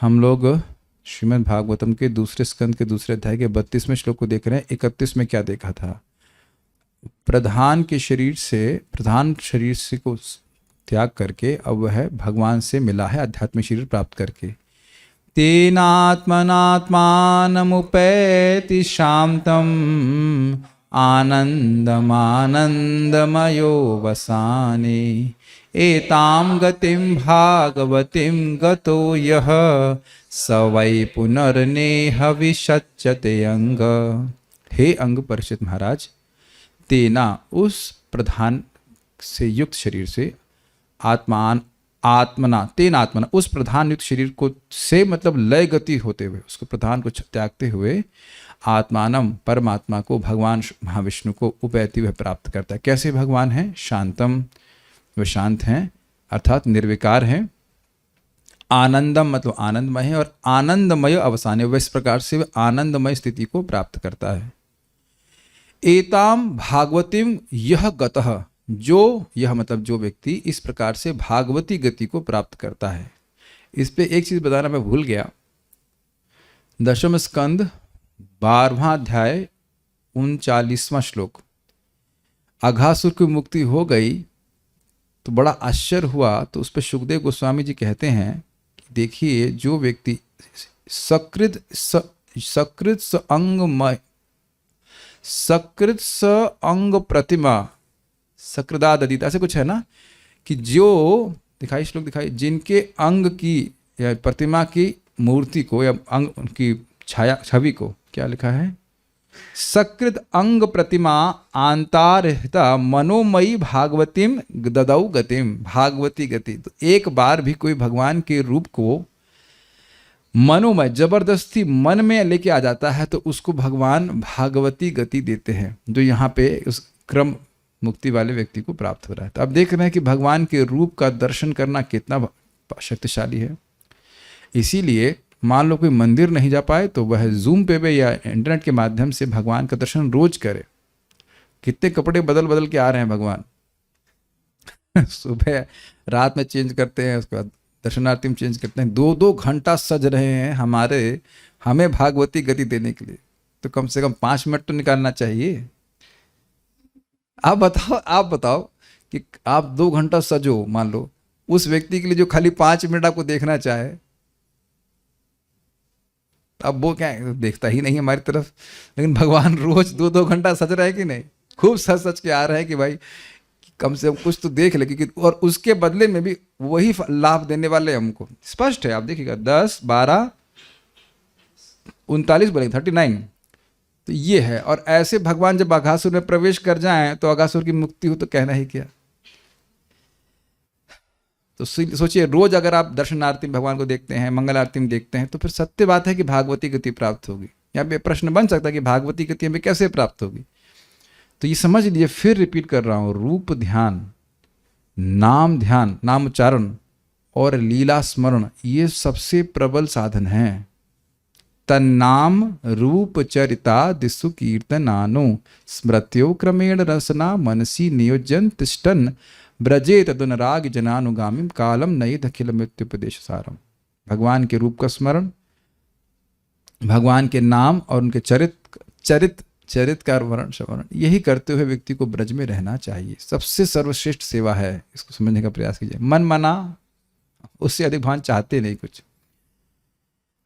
हम लोग श्रीमद् भागवतम के दूसरे स्कंद के दूसरे अध्याय के 32वें श्लोक को देख रहे हैं। 31 में क्या देखा था? प्रधान शरीर से को त्याग करके अब वह भगवान से मिला है आध्यात्मिक शरीर प्राप्त करके। तेनात्मनात्मानमुपैति शांतम आनंदमानंदमयो वसाने एतां गतिं भागवतीं गतो यः स वै पुनर्नेह विशच्यते अंग। हे अंग परीक्षित महाराज, तेना उस प्रधान से युक्त शरीर से तेनात्मना उस प्रधान युक्त शरीर को से मतलब लय गति होते हुए उसको प्रधान को त्यागते हुए आत्मानम परमात्मा को भगवान महाविष्णु को उपैति वह प्राप्त करता है। कैसे भगवान है? शांतम, वे शांत हैं अर्थात निर्विकार हैं। आनंदम मतलब आनंदमय है और आनंदमय अवसान है, वह इस प्रकार से वह आनंदमय स्थिति को प्राप्त करता है। एताम भागवतीम यह गतः, जो यह मतलब जो व्यक्ति इस प्रकार से भागवती गति को प्राप्त करता है। इस पे एक चीज बताना मैं भूल गया। दशम स्कंद 12वां अध्याय 39वां श्लोक, अघासुर की मुक्ति हो गई तो बड़ा आश्चर्य हुआ। तो उस पर सुखदेव गोस्वामी जी कहते हैं कि देखिए, जो व्यक्ति सकृत स अंग प्रतिमा सकृदादिता से कुछ है ना, कि जो दिखाई श्लोक दिखाई जिनके अंग की या प्रतिमा की मूर्ति को या अंग की छवि को क्या लिखा है? सकृत अंग प्रतिमा आंतारहिता मनोमयी भागवतीम ददौ गतिम, भागवती गति। तो एक बार भी कोई भगवान के रूप को मनोमय जबरदस्ती मन में लेके आ जाता है तो उसको भगवान भागवती गति देते हैं, जो यहाँ पे उस क्रम मुक्ति वाले व्यक्ति को प्राप्त हो रहा है। तो अब देख रहे हैं कि भगवान के रूप का दर्शन करना कितना शक्तिशाली है। इसीलिए मान लो कोई मंदिर नहीं जा पाए तो वह जूम पे या इंटरनेट के माध्यम से भगवान का दर्शन रोज करे। कितने कपड़े बदल बदल के आ रहे हैं भगवान सुबह रात में चेंज करते हैं, उसके बाद दर्शनार्थी में चेंज करते हैं। 2-2 घंटा सज रहे हैं हमें भागवती गति देने के लिए। तो कम से कम 5 मिनट तो निकालना चाहिए। आप बताओ कि आप 2 घंटा सजो, मान लो उस व्यक्ति के लिए जो खाली 5 मिनट आपको देखना चाहे, अब वो क्या है, देखता ही नहीं हमारी तरफ। लेकिन भगवान रोज 2-2 घंटा सज रहे हैं कि नहीं, खूब सच के आ रहे हैं कि भाई कम से कम कुछ तो देख ले, क्योंकि और उसके बदले में भी वही लाभ देने वाले हमको। स्पष्ट है, आप देखिएगा 10, 12, 39 बोलेंगे 39। तो ये है। और ऐसे भगवान जब अघासुर में प्रवेश कर जाएं तो अघासुर की मुक्ति हो तो कहना ही क्या। तो सोचिए, रोज अगर आप दर्शनार्थी भगवान को देखते हैं, मंगल आरती में देखते हैं, तो फिर सत्य बात है कि भागवती गति प्राप्त होगी। यहाँ पे प्रश्न बन सकता है कि भागवती गति हमें कैसे प्राप्त होगी। तो ये समझ लीजिए, फिर रिपीट कर रहा हूं, रूप ध्यान, नाम ध्यान, नाम उच्चारण और लीला स्मरण, ये सबसे प्रबल साधन है। तन्नाम रूप चरिता दिसु कीर्तनानो स्मृत्यो क्रमेण रसना मनसी नियोजन तिष्ठन ब्रजे तदुनराग जनानुगामी कालम नई दखिल मृत्युपदेश सारम। भगवान के रूप का स्मरण, भगवान के नाम और उनके चरित का वर्णन श्रवण, यही करते हुए व्यक्ति को ब्रज में रहना चाहिए। सबसे सर्वश्रेष्ठ सेवा है, इसको समझने का प्रयास कीजिए। मन मना, उससे अधिक भान चाहते नहीं कुछ।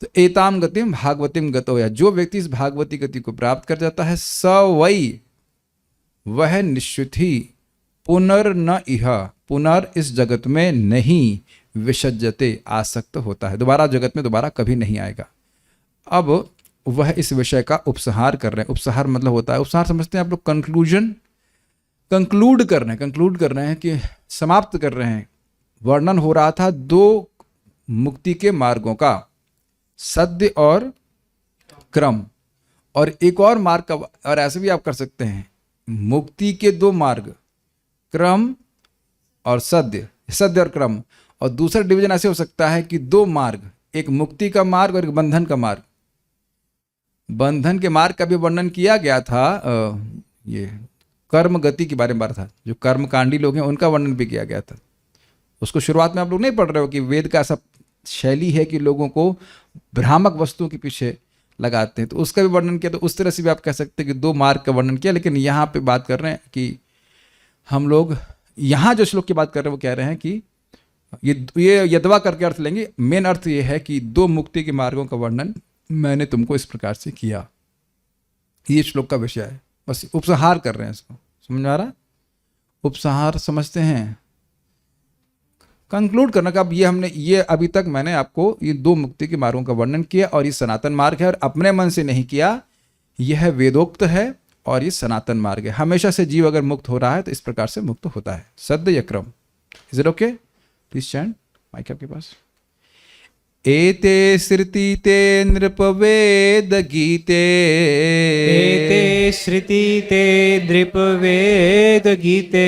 तो एताम गतिम भागवतीम गतो, या जो व्यक्ति इस भागवती गति को प्राप्त कर जाता है, स वै वह निश्चित ही पुनर्न इह, पुनर् इस जगत में नहीं, विसज्जते आसक्त होता है, दोबारा जगत में दोबारा कभी नहीं आएगा। अब वह इस विषय का उपसंहार कर रहे हैं। उपसंहार मतलब होता है, उपसंहार समझते हैं आप लोग, कंक्लूड कर रहे हैं कि समाप्त कर रहे हैं। वर्णन हो रहा था 2 मुक्ति के मार्गों का, सद्य और क्रम, और एक और मार्ग का, और ऐसे भी आप कर सकते हैं, मुक्ति के 2 मार्ग, क्रम और सद्य और क्रम। और दूसरा डिवीजन ऐसे हो सकता है कि 2 मार्ग, एक मुक्ति का मार्ग और एक बंधन का मार्ग। बंधन के मार्ग का भी वर्णन किया गया था, ये कर्म गति के बारे में बात था, जो कर्मकांडी लोग हैं उनका वर्णन भी किया गया था। उसको शुरुआत में आप लोग नहीं पढ़ रहे हो कि वेद का ऐसा शैली है कि लोगों को भ्रामक वस्तुओं के पीछे लगाते हैं, तो उसका भी वर्णन किया। तो उस तरह से भी आप कह सकते हैं कि दो मार्ग का वर्णन किया। लेकिन यहाँ पे बात कर रहे हैं कि हम लोग यहाँ जो श्लोक की बात कर रहे हैं वो कह रहे हैं कि ये यद्वा करके अर्थ लेंगे। मेन अर्थ ये है कि दो मुक्ति के मार्गों का वर्णन मैंने तुमको इस प्रकार से किया, ये श्लोक का विषय है। बस उपसंहार कर रहे हैं इसको, समझ में आ रहा? उपसंहार समझते हैं, कंक्लूड करना का। अब ये अभी तक मैंने आपको ये दो मुक्ति के मार्गों का वर्णन किया, और ये सनातन मार्ग है, और अपने मन से नहीं किया, यह वेदोक्त है और ये सनातन मार्ग है। हमेशा से जीव अगर मुक्त हो रहा है तो इस प्रकार से मुक्त होता है, सद्य या क्रम। Is it okay? Please stand, mic आपके पास। एते श्रुति ते नृपवेद गीते, एते श्रुति ते नृपवेद गीते,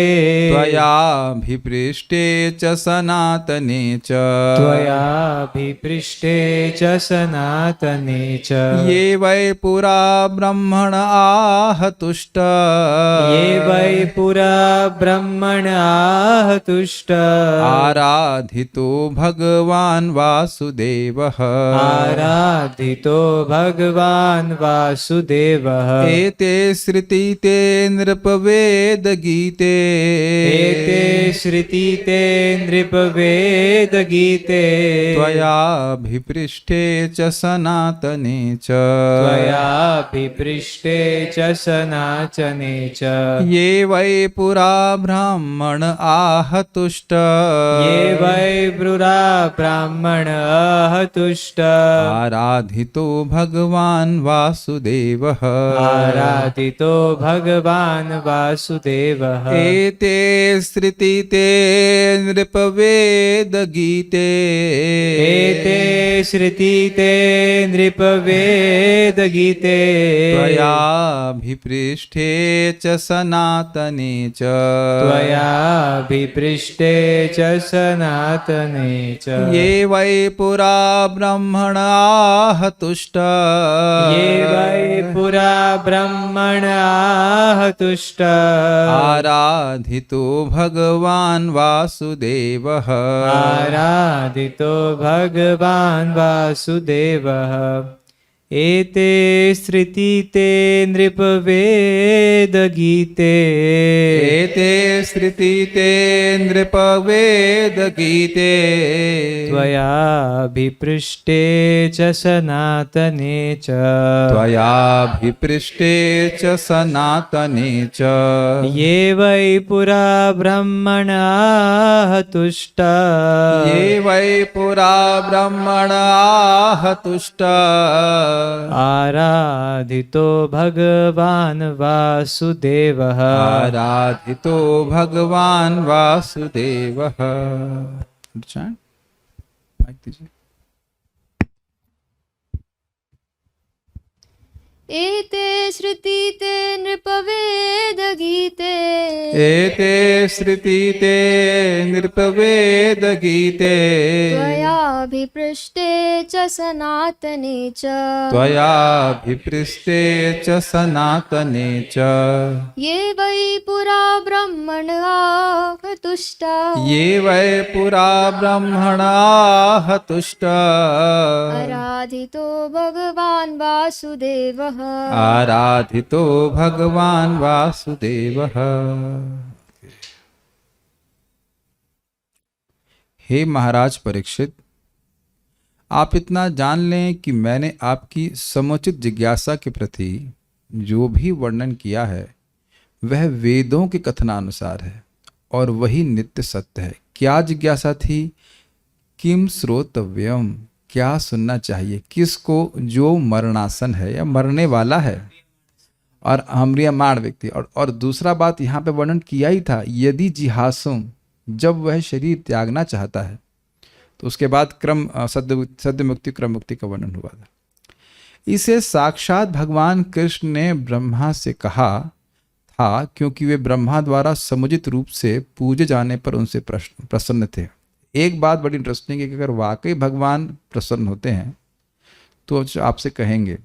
त्वयाभिपृष्टे च सनातने च, त्वयाभिपृष्टे च सनातने च, ये वै पुरा ब्रह्मण आहतुष्ट, ये वै पुरा ब्रह्मण आहतुष्ट, आराधितो भगवान् वासुदेवः, आराधितो भगवान् वासुदेवः। एते श्रुति ते नृपवेद गीते, एते श्रुति ते नृपवेद गीते, त्वयाभिपृष्टे च सनातने च, त्वयाभिपृष्टे च सनातने च, ये वै पुरा ब्राह्मण आहतुष्ट, ये वै पुरा ब्राह्मण आहतुष्ट, आराधितो भगवान् वासुदेवः, आराधितो भगवान् वासुदेवः। एते श्रुति ते नृपवेद गीते, एते श्रुति ते नृपवेद गीते, त्वयाभिपृष्टे च सनातने च, त्वयाभिपृष्टे च सनातने च, ये वै पुरा ब्रह्मण आहतुष्ट, ये वै पुरा ब्रह्मण आहतुष्ट, आराधितो भगवान् वासुदेवः, आराधितो भगवान् वासुदेवः। एते श्रुति ते नृपवेद गीते, एते श्रुति ते नृपवेद गीते, त्वयाभिपृष्टे च सनातने च, त्वयाभिपृष्टे च सनातने च, ये वै पुरा ब्रह्मण आहतुष्ट, ये वै पुरा ब्रह्मण आहतुष्ट, आराधितो भगवान् वासुदेवः, आराधितो भगवान् वासुदेवः। माइक दीजिए। एते श्रुति ते नृपवेद गीते, एते श्रुति ते नृपवेद गीते, त्वयाभिपृष्टे च सनातने च, त्वयाभिपृष्टे च सनातने च, ये वै पुरा ब्रह्मण आहतुष्ट, ये वै पुरा ब्रह्मण आहतुष्ट, आराधितो भगवान् वासुदेवः, आराधितो भगवान् वासुदेवः। हे महाराज परीक्षित, आप इतना जान लें कि मैंने आपकी समुचित जिज्ञासा के प्रति जो भी वर्णन किया है वह वेदों के कथनानुसार है और वही नित्य सत्य है। क्या जिज्ञासा थी? किम श्रोतव्यम, क्या सुनना चाहिए, किसको? जो मरणासन है या मरने वाला है और अम्रियमाण व्यक्ति। और दूसरा बात यहाँ पे वर्णन किया ही था, यदि जिहासुम, जब वह शरीर त्यागना चाहता है, तो उसके बाद क्रम सद्य मुक्ति क्रम मुक्ति का वर्णन हुआ था। इसे साक्षात भगवान कृष्ण ने ब्रह्मा से कहा था, क्योंकि वे ब्रह्मा द्वारा समुचित रूप से पूजे जाने पर उनसे प्रसन्न थे। एक बात बड़ी इंटरेस्टिंग है कि अगर वाकई भगवान प्रसन्न होते हैं तो आपसे कहेंगे।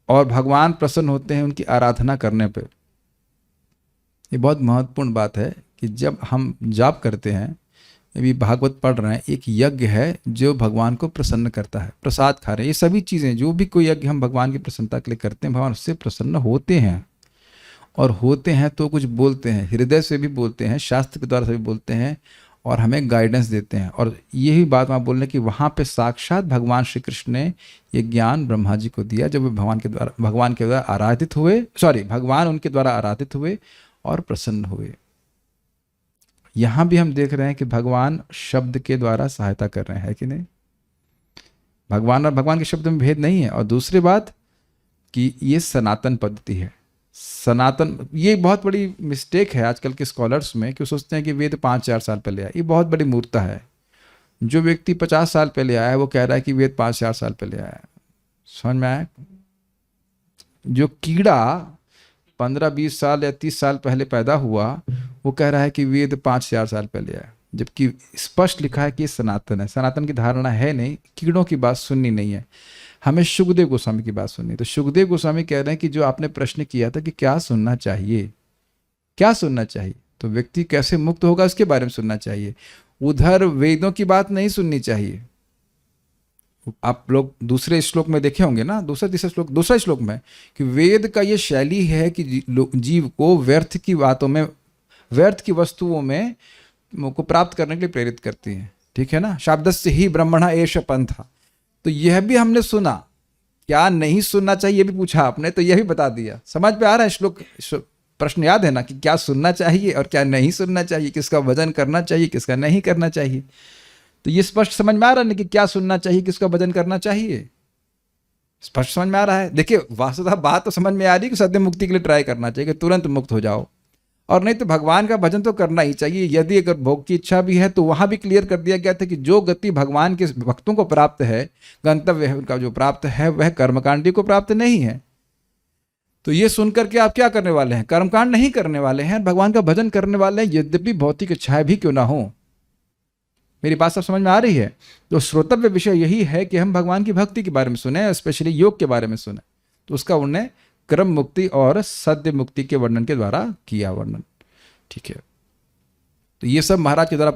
और भगवान प्रसन्न होते हैं उनकी आराधना करने पे। ये बहुत महत्वपूर्ण बात है कि जब हम जाप करते हैं, अभी भागवत पढ़ रहे हैं, एक यज्ञ है जो भगवान को प्रसन्न करता है, प्रसाद खा रहे हैं, ये सभी चीज़ें जो भी कोई यज्ञ हम भगवान की प्रसन्नता के लिए करते हैं, भगवान उससे प्रसन्न होते हैं। और होते हैं तो कुछ बोलते हैं, हृदय से भी बोलते हैं, शास्त्र के द्वारा से भी बोलते हैं, और हमें गाइडेंस देते हैं। और यही बात वहाँ बोल रहे हैं कि वहाँ पे साक्षात भगवान श्री कृष्ण ने ये ज्ञान ब्रह्मा जी को दिया, जब वे भगवान के द्वारा आराधित हुए, भगवान उनके द्वारा आराधित हुए और प्रसन्न हुए। यहाँ भी हम देख रहे हैं कि भगवान शब्द के द्वारा सहायता कर रहे हैं, है कि नहीं? भगवान और भगवान के शब्द में भेद नहीं है। और दूसरी बात कि ये सनातन पद्धति है। सनातन, ये बहुत बड़ी मिस्टेक है आजकल के स्कॉलर्स में कि वो सोचते हैं कि वेद 5-4 साल पहले आया। ये बहुत बड़ी मूर्खता है। जो व्यक्ति 50 साल पहले आया है वो कह रहा है कि वेद 5-4 साल पहले आया है। समझ में आया? जो कीड़ा 15-20 साल या 30 साल पहले पैदा हुआ वो कह रहा है कि वेद 5-4 साल पहले आया, जबकि स्पष्ट लिखा है कि ये सनातन है। सनातन की धारणा है नहीं, कीड़ों की बात सुननी नहीं है, हमें शुकदेव गोस्वामी की बात सुननी। तो शुकदेव गोस्वामी कह रहे हैं कि जो आपने प्रश्न किया था कि क्या सुनना चाहिए, क्या सुनना चाहिए, तो व्यक्ति कैसे मुक्त होगा उसके बारे में सुनना चाहिए। उधर वेदों की बात नहीं सुननी चाहिए। आप लोग दूसरे श्लोक में देखे होंगे ना, दूसरा श्लोक में कि वेद का ये शैली है कि जीव को व्यर्थ की बातों में, व्यर्थ की वस्तुओं में को प्राप्त करने के लिए प्रेरित करती है। ठीक है ना? शाब्दस्य ही ब्रह्मणा एष पंथा। तो यह भी हमने सुना, क्या नहीं सुनना चाहिए ये भी पूछा आपने, तो यह भी बता दिया। समझ में आ रहा है श्लोक? प्रश्न याद है ना कि क्या सुनना चाहिए और क्या नहीं सुनना चाहिए, किसका भजन करना चाहिए, किसका नहीं करना चाहिए। तो ये स्पष्ट समझ में आ रहा है ना कि क्या सुनना चाहिए, किसका भजन करना चाहिए, स्पष्ट समझ में आ रहा है। देखिए वास्तवतः बात तो समझ में आ रही है कि सद्य मुक्ति के लिए ट्राई करना चाहिए कि तुरंत मुक्त हो जाओ, और नहीं तो भगवान का भजन तो करना ही चाहिए। यदि अगर भोग की इच्छा भी है तो वहां भी क्लियर कर दिया गया था कि जो गति भगवान के भक्तों को प्राप्त है, गंतव्य है उनका जो प्राप्त है, वह कर्मकांडी को प्राप्त नहीं है। तो ये सुनकर के आप क्या करने वाले हैं? कर्मकांड नहीं करने वाले हैं, भगवान का भजन करने वाले हैं, यद्यपि भौतिक इच्छाएं भी क्यों ना हो। मेरी बात सब समझ में आ रही है? तो श्रोतव्य विषय यही है कि हम भगवान की भक्ति के बारे में सुने, स्पेशली योग के बारे में सुने। तो उसका उन्होंने क्रम मुक्ति और सद्य मुक्ति के वर्णन के द्वारा किया वर्णन। ठीक है, तो ये सब महाराज के द्वारा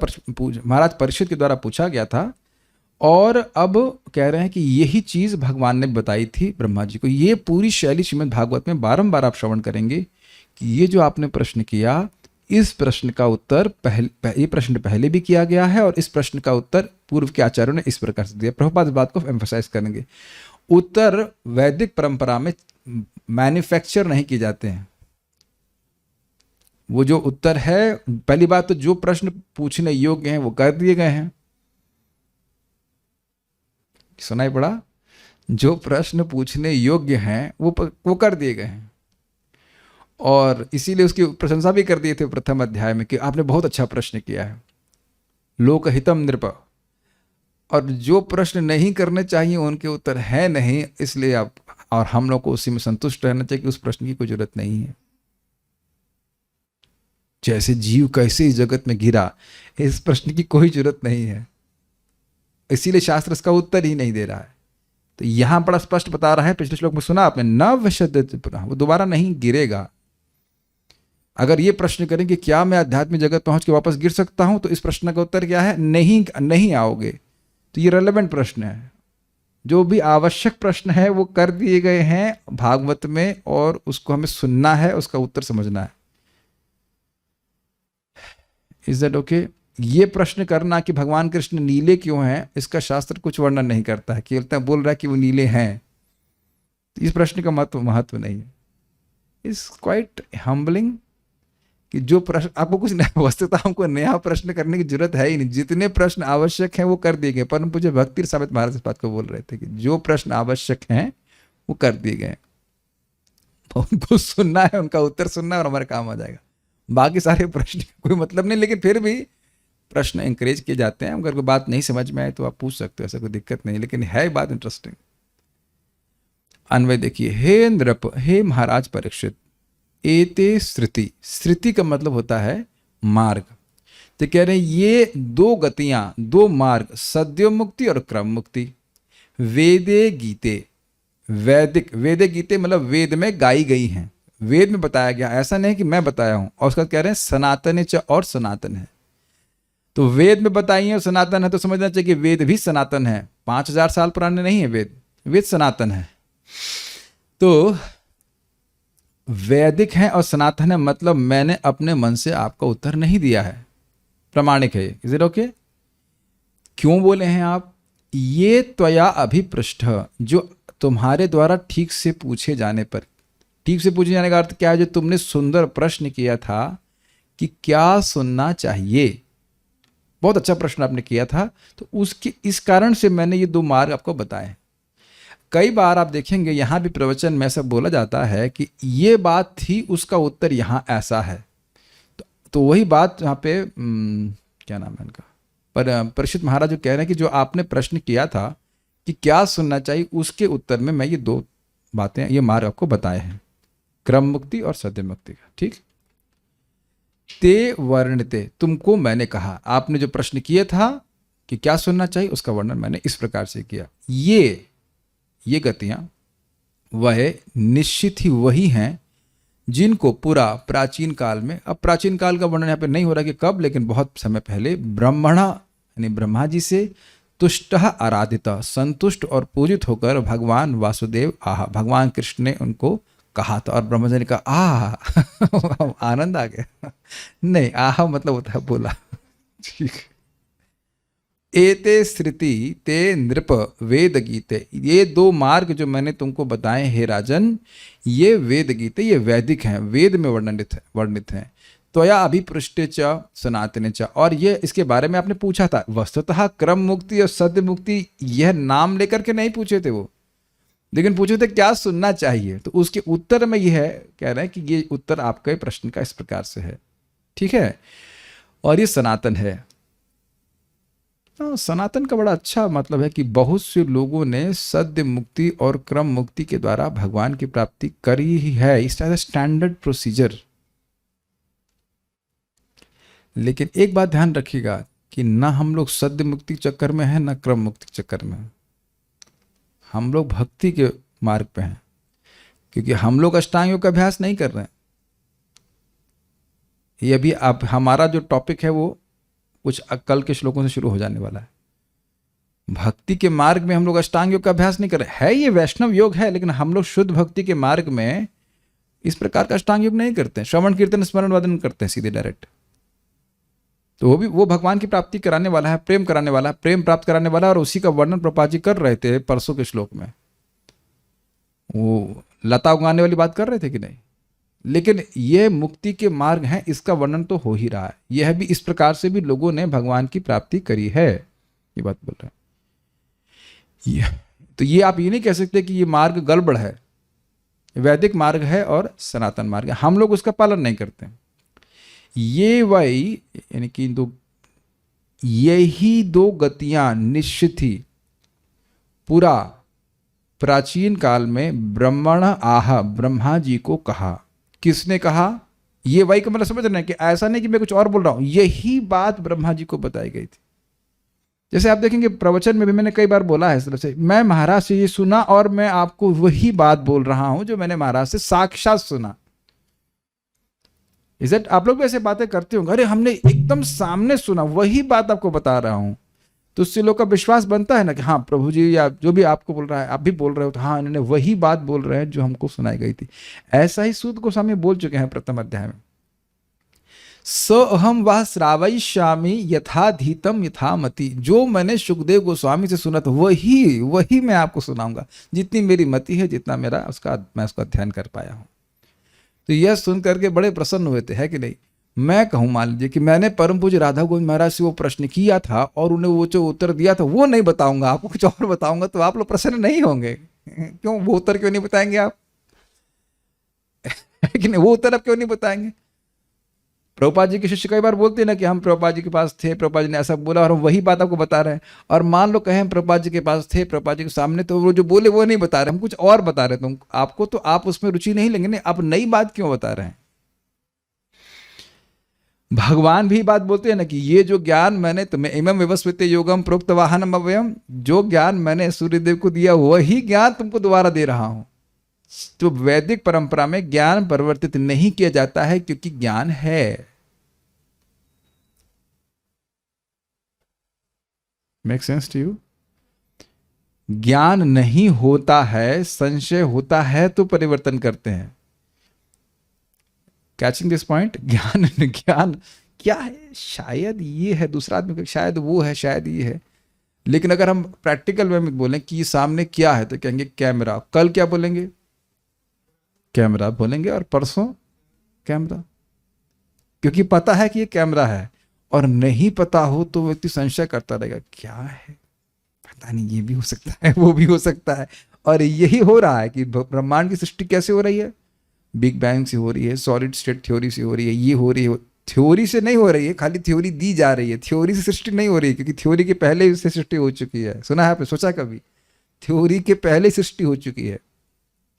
महाराज परीक्षित के द्वारा पूछा गया था, और अब कह रहे हैं कि यही चीज भगवान ने बताई थी ब्रह्मा जी को। ये पूरी शैली श्रीमद् भागवत में बारंबार आप श्रवण करेंगे कि ये जो आपने प्रश्न किया, इस प्रश्न का उत्तर ये प्रश्न पहले भी किया गया है, और इस प्रश्न का उत्तर पूर्व के आचार्यों ने इस प्रकार से दिया। प्रभुपाद इस बात को एम्फसाइज करेंगे। उत्तर वैदिक परंपरा में मैन्युफैक्चर नहीं किए जाते हैं। वो जो उत्तर है, पहली बात तो जो प्रश्न पूछने योग्य हैं वो कर दिए गए हैं। सुनाई पड़ा? जो प्रश्न पूछने योग्य हैं वो कर दिए गए हैं, और इसीलिए उसकी प्रशंसा भी कर दिए थे प्रथम अध्याय में कि आपने बहुत अच्छा प्रश्न किया है, लोकहितम नृप। और जो प्रश्न नहीं करने चाहिए उनके उत्तर है नहीं, इसलिए आप और हम लोग को उसी में संतुष्ट रहना चाहिए कि उस प्रश्न की कोई जरूरत नहीं है। जैसे जीव कैसे इस जगत में गिरा, इस प्रश्न की कोई जरूरत नहीं है, इसीलिए शास्त्र इसका उत्तर ही नहीं दे रहा है। तो यहां बड़ा स्पष्ट बता रहा है, पिछले श्लोक में सुना आपने, न विशद्यते पुनः, वो दोबारा नहीं गिरेगा। अगर ये प्रश्न करें कि क्या मैं आध्यात्मिक जगत पहुंच के वापस गिर सकता हूं, तो इस प्रश्न का उत्तर क्या है? नहीं आओगे। तो ये रेलेवेंट प्रश्न है। जो भी आवश्यक प्रश्न है वो कर दिए गए हैं भागवत में, और उसको हमें सुनना है, उसका उत्तर समझना है। Is that okay? ये प्रश्न करना कि भगवान कृष्ण नीले क्यों हैं, इसका शास्त्र कुछ वर्णन नहीं करता है, केवल बोल रहा है कि वो नीले हैं। इस प्रश्न का महत्व नहीं है। इज क्वाइट हम्बलिंग कि जो प्रश्न आपको कुछ नया, वस्तुतः हमको नया प्रश्न करने की जरूरत है ही नहीं। जितने प्रश्न आवश्यक हैं वो कर दिए गए। परम पूज्य भक्ति समेत महाराज इस बात को बोल रहे थे कि जो प्रश्न आवश्यक हैं वो कर दिए गए, उनको सुनना है, उनका उत्तर सुनना है और हमारा काम आ जाएगा। बाकी सारे प्रश्न कोई मतलब नहीं, लेकिन फिर भी प्रश्न इंकरेज किए जाते हैं। अगर कोई बात नहीं समझ में आए तो आप पूछ सकते हो, ऐसा कोई दिक्कत नहीं, लेकिन है बात इंटरेस्टिंग। अन्वय देखिए, हे नृप, हे महाराज परीक्षित, एते श्रुति, श्रुति का मतलब होता है मार्ग। तो कह रहे हैं ये दो गतियां, दो मार्ग, सद्यो मुक्ति और क्रम मुक्ति, वेदे गीते, वैदिक वेदे गीते मतलब वेद में गाई गई हैं, वेद में बताया गया, ऐसा नहीं कि मैं बताया हूं। और उसका कह रहे हैं सनातन च और सनातन है। तो वेद में बताई है और सनातन है तो समझना चाहिए कि वेद भी सनातन है, 5000 साल पुराने नहीं है वेद, वेद सनातन है। तो वैदिक है और सनातन है, मतलब मैंने अपने मन से आपका उत्तर नहीं दिया है, प्रामाणिक है। Is it okay? क्यों बोले हैं आप? ये त्वया अभिपृष्ठ, जो तुम्हारे द्वारा ठीक से पूछे जाने पर, ठीक से पूछे जाने का अर्थ क्या है? जो तुमने सुंदर प्रश्न किया था कि क्या सुनना चाहिए, बहुत अच्छा प्रश्न आपने किया था, तो उसके इस कारण से मैंने ये 2 मार्ग आपको बताए। कई बार आप देखेंगे यहाँ भी प्रवचन में ऐसा बोला जाता है कि ये बात थी, उसका उत्तर यहाँ ऐसा है। तो वही बात यहाँ पे क्या नाम है इनका, पर परीक्षित महाराज जो कह रहे हैं कि जो आपने प्रश्न किया था कि क्या सुनना चाहिए, उसके उत्तर में मैं ये 2 बातें, ये मार्ग आपको बताए हैं, क्रम मुक्ति और सद्य मुक्ति का। ठीक, ते वर्णिते, तुमको मैंने कहा, आपने जो प्रश्न किए था कि क्या सुनना चाहिए, उसका वर्णन मैंने इस प्रकार से किया। ये गतियां वह निश्चित ही वही हैं जिनको पूरा प्राचीन काल में, अब प्राचीन काल का वर्णन यहाँ पे नहीं हो रहा कि कब, लेकिन बहुत समय पहले ब्रह्मणा यानी ब्रह्मा जी से तुष्ट आराधिता, संतुष्ट और पूजित होकर भगवान वासुदेव आह, भगवान कृष्ण ने उनको कहा था। और ब्रह्मा जी ने कहा आह आनंद आ गया। नहीं, आह मतलब होता है बोला। ठीक, एते श्रुति ते नृप वेद गीते, ये 2 मार्ग जो मैंने तुमको बताए हे राजन, ये वेद गीते, ये वैदिक हैं, वेद में वर्णित हैं। त्वया अभिपृष्टे च सनातने च, और ये इसके बारे में आपने पूछा था। वस्तुतः क्रम मुक्ति और सद्य मुक्ति यह नाम लेकर के नहीं पूछे थे वो, लेकिन पूछे थे क्या सुनना चाहिए। तो उसके उत्तर में यह कह रहे हैं कि ये उत्तर आपके प्रश्न का इस प्रकार से है। ठीक है, और ये सनातन है। सनातन का बड़ा अच्छा मतलब है कि बहुत से लोगों ने सद्य मुक्ति और क्रम मुक्ति के द्वारा भगवान की प्राप्ति करी ही है। इस तरह स्टैंडर्ड प्रोसीजर। लेकिन एक बात ध्यान रखिएगा कि ना हम लोग सद्य मुक्ति चक्कर में हैं, ना क्रम मुक्ति चक्कर में हैं। हम लोग भक्ति के मार्ग पे हैं, क्योंकि हम लोग अष्टांग योग का अभ्यास नहीं कर रहे हैं। ये अभी आप, हमारा जो टॉपिक है वो कुछ कल के श्लोकों से शुरू हो जाने वाला है। भक्ति के मार्ग में हम लोग अष्टांग योग का अभ्यास नहीं कर रहे हैं। ये वैष्णव योग है, लेकिन हम लोग शुद्ध भक्ति के मार्ग में इस प्रकार का अष्टांग योग नहीं करते हैं। श्रवण कीर्तन स्मरण वदन करते हैं सीधे डायरेक्ट। तो वो भगवान की प्राप्ति कराने वाला है, प्रेम कराने वाला है, प्रेम प्राप्त कराने वाला है। और उसी का वर्णन प्रभुपाद जी कर रहे थे परसों के श्लोक में। वो लता उगाने वाली बात कर रहे थे कि नहीं, लेकिन यह मुक्ति के मार्ग हैं, इसका वर्णन तो हो ही रहा है। यह भी इस प्रकार से भी लोगों ने भगवान की प्राप्ति करी है, ये बात बोल रहे हैं। तो ये आप ये नहीं कह सकते कि ये मार्ग गड़बड़ है। वैदिक मार्ग है और सनातन मार्ग है, हम लोग उसका पालन नहीं करते। ये वही यानी कि यही 2 गतियां निश्चित ही पूरा प्राचीन काल में ब्रह्मण आह, ब्रह्मा जी को कहा। किसने कहा? ये वही का मतलब समझ रहे हैं कि ऐसा नहीं कि मैं कुछ और बोल रहा हूं, यही बात ब्रह्मा जी को बताई गई थी। जैसे आप देखेंगे प्रवचन में भी मैंने कई बार बोला है इस तरह से, मैं महाराज से ये सुना और मैं आपको वही बात बोल रहा हूं जो मैंने महाराज से साक्षात सुना। Is it? आप लोग भी ऐसे बातें करते होंगे, अरे हमने एकदम सामने सुना, वही बात आपको बता रहा हूं। तो उससे लोग का विश्वास बनता है ना कि हाँ प्रभु जी या जो भी आपको बोल रहा है, आप भी बोल रहे हो, तो हाँ इन्होंने वही बात बोल रहे हैं जो हमको सुनाई गई थी। ऐसा ही सूत गोस्वामी बोल चुके हैं प्रथम अध्याय में, स अहम वह श्रावयिष्यामि यथाधीतम यथामति। जो मैंने सुखदेव गोस्वामी से सुना था वही मैं आपको सुनाऊंगा, जितनी मेरी मति है, जितना मेरा मैं उसका अध्ययन कर पाया हूं। तो यह सुन करके बड़े प्रसन्न हुए थे, है कि नहीं? मैं कहूं, मान लीजिए कि मैंने परम पूज्य राधा गोविंद महाराज से वो प्रश्न किया था और उन्हें वो जो उत्तर दिया था वो नहीं बताऊंगा, आपको कुछ और बताऊंगा, तो आप लोग प्रसन्न नहीं होंगे। क्यों? वो उत्तर क्यों नहीं बताएंगे आप? कि नहीं, वो उत्तर आप क्यों नहीं बताएंगे? प्रभुपाद जी के शिष्य कई बार बोलते हैं ना कि हम प्रभुपाद जी के पास थे, प्रभुपाद जी ने ऐसा बोला, और हम वही बात आपको बता रहे हैं। और मान लो कहें प्रभुपाद जी के पास थे, प्रभुपाद जी के सामने, तो वो जो बोले वो नहीं बता रहे, हम कुछ और बता रहे थे आपको, तो आप उसमें रुचि नहीं लेंगे। नहीं, आप नई बात क्यों बता रहे हैं? भगवान भी बात बोलते हैं ना कि ये जो ज्ञान मैंने तुम्हें इमं विवस्वित योगम प्रोक्त वाहनम अव्ययम, जो ज्ञान मैंने सूर्यदेव को दिया वही ज्ञान तुमको दोबारा दे रहा हूं। तो वैदिक परंपरा में ज्ञान परिवर्तित नहीं किया जाता है क्योंकि ज्ञान है। Make sense to you? ज्ञान नहीं होता है, संशय होता है तो परिवर्तन करते हैं। Catching this point? ज्ञान ज्ञान क्या है? शायद ये है, दूसरा आदमी शायद वो है, शायद ये है। लेकिन अगर हम प्रैक्टिकल वे में बोलें कि ये सामने क्या है तो कहेंगे कैमरा। कल क्या बोलेंगे? कैमरा बोलेंगे, और परसों कैमरा, क्योंकि पता है कि ये कैमरा है। और नहीं पता हो तो व्यक्ति संशय करता रहेगा, क्या है, पता नहीं, ये भी हो सकता है, वो भी हो सकता है। और यही हो रहा है कि ब्रह्मांड की सृष्टि कैसे हो रही है? बिग बैंग से हो रही है, सॉलिड स्टेट थ्योरी से हो रही है, ये हो रही है। थ्योरी से नहीं हो रही है, खाली थ्योरी दी जा रही है। थ्योरी से सृष्टि नहीं हो रही है, क्योंकि थ्योरी के पहले ही उससे सृष्टि हो चुकी है। सुना है आपने? सोचा कभी? थ्योरी के पहले सृष्टि हो चुकी है,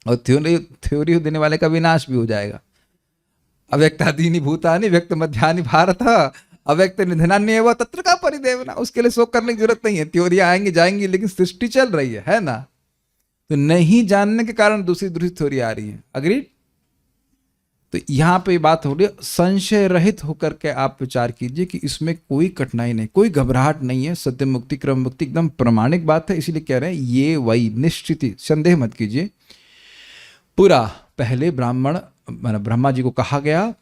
और थ्योरी देने वाले का विनाश भी हो जाएगा। अव्यक्तादीनि भूतानि व्यक्त मध्यानि भारत अव्यक्त निधनान्य एवं तत्र का परिदेवना। उसके लिए शोक करने की जरूरत नहीं है। थ्योरियां आएंगी जाएंगी, लेकिन सृष्टि चल रही है ना? तो नहीं जानने के कारण दूसरी दूसरी थ्योरी आ रही है। अग्रीड? तो यहां पे बात हो रही है, संशय रहित होकर के आप विचार कीजिए कि इसमें कोई कठिनाई नहीं, कोई घबराहट नहीं है। सत्य मुक्ति क्रम मुक्ति एकदम प्रमाणिक बात है, इसीलिए कह रहे हैं ये वही निश्चित ही, संदेह मत कीजिए। पूरा पहले ब्राह्मण ब्रह्मा जी को कहा गया,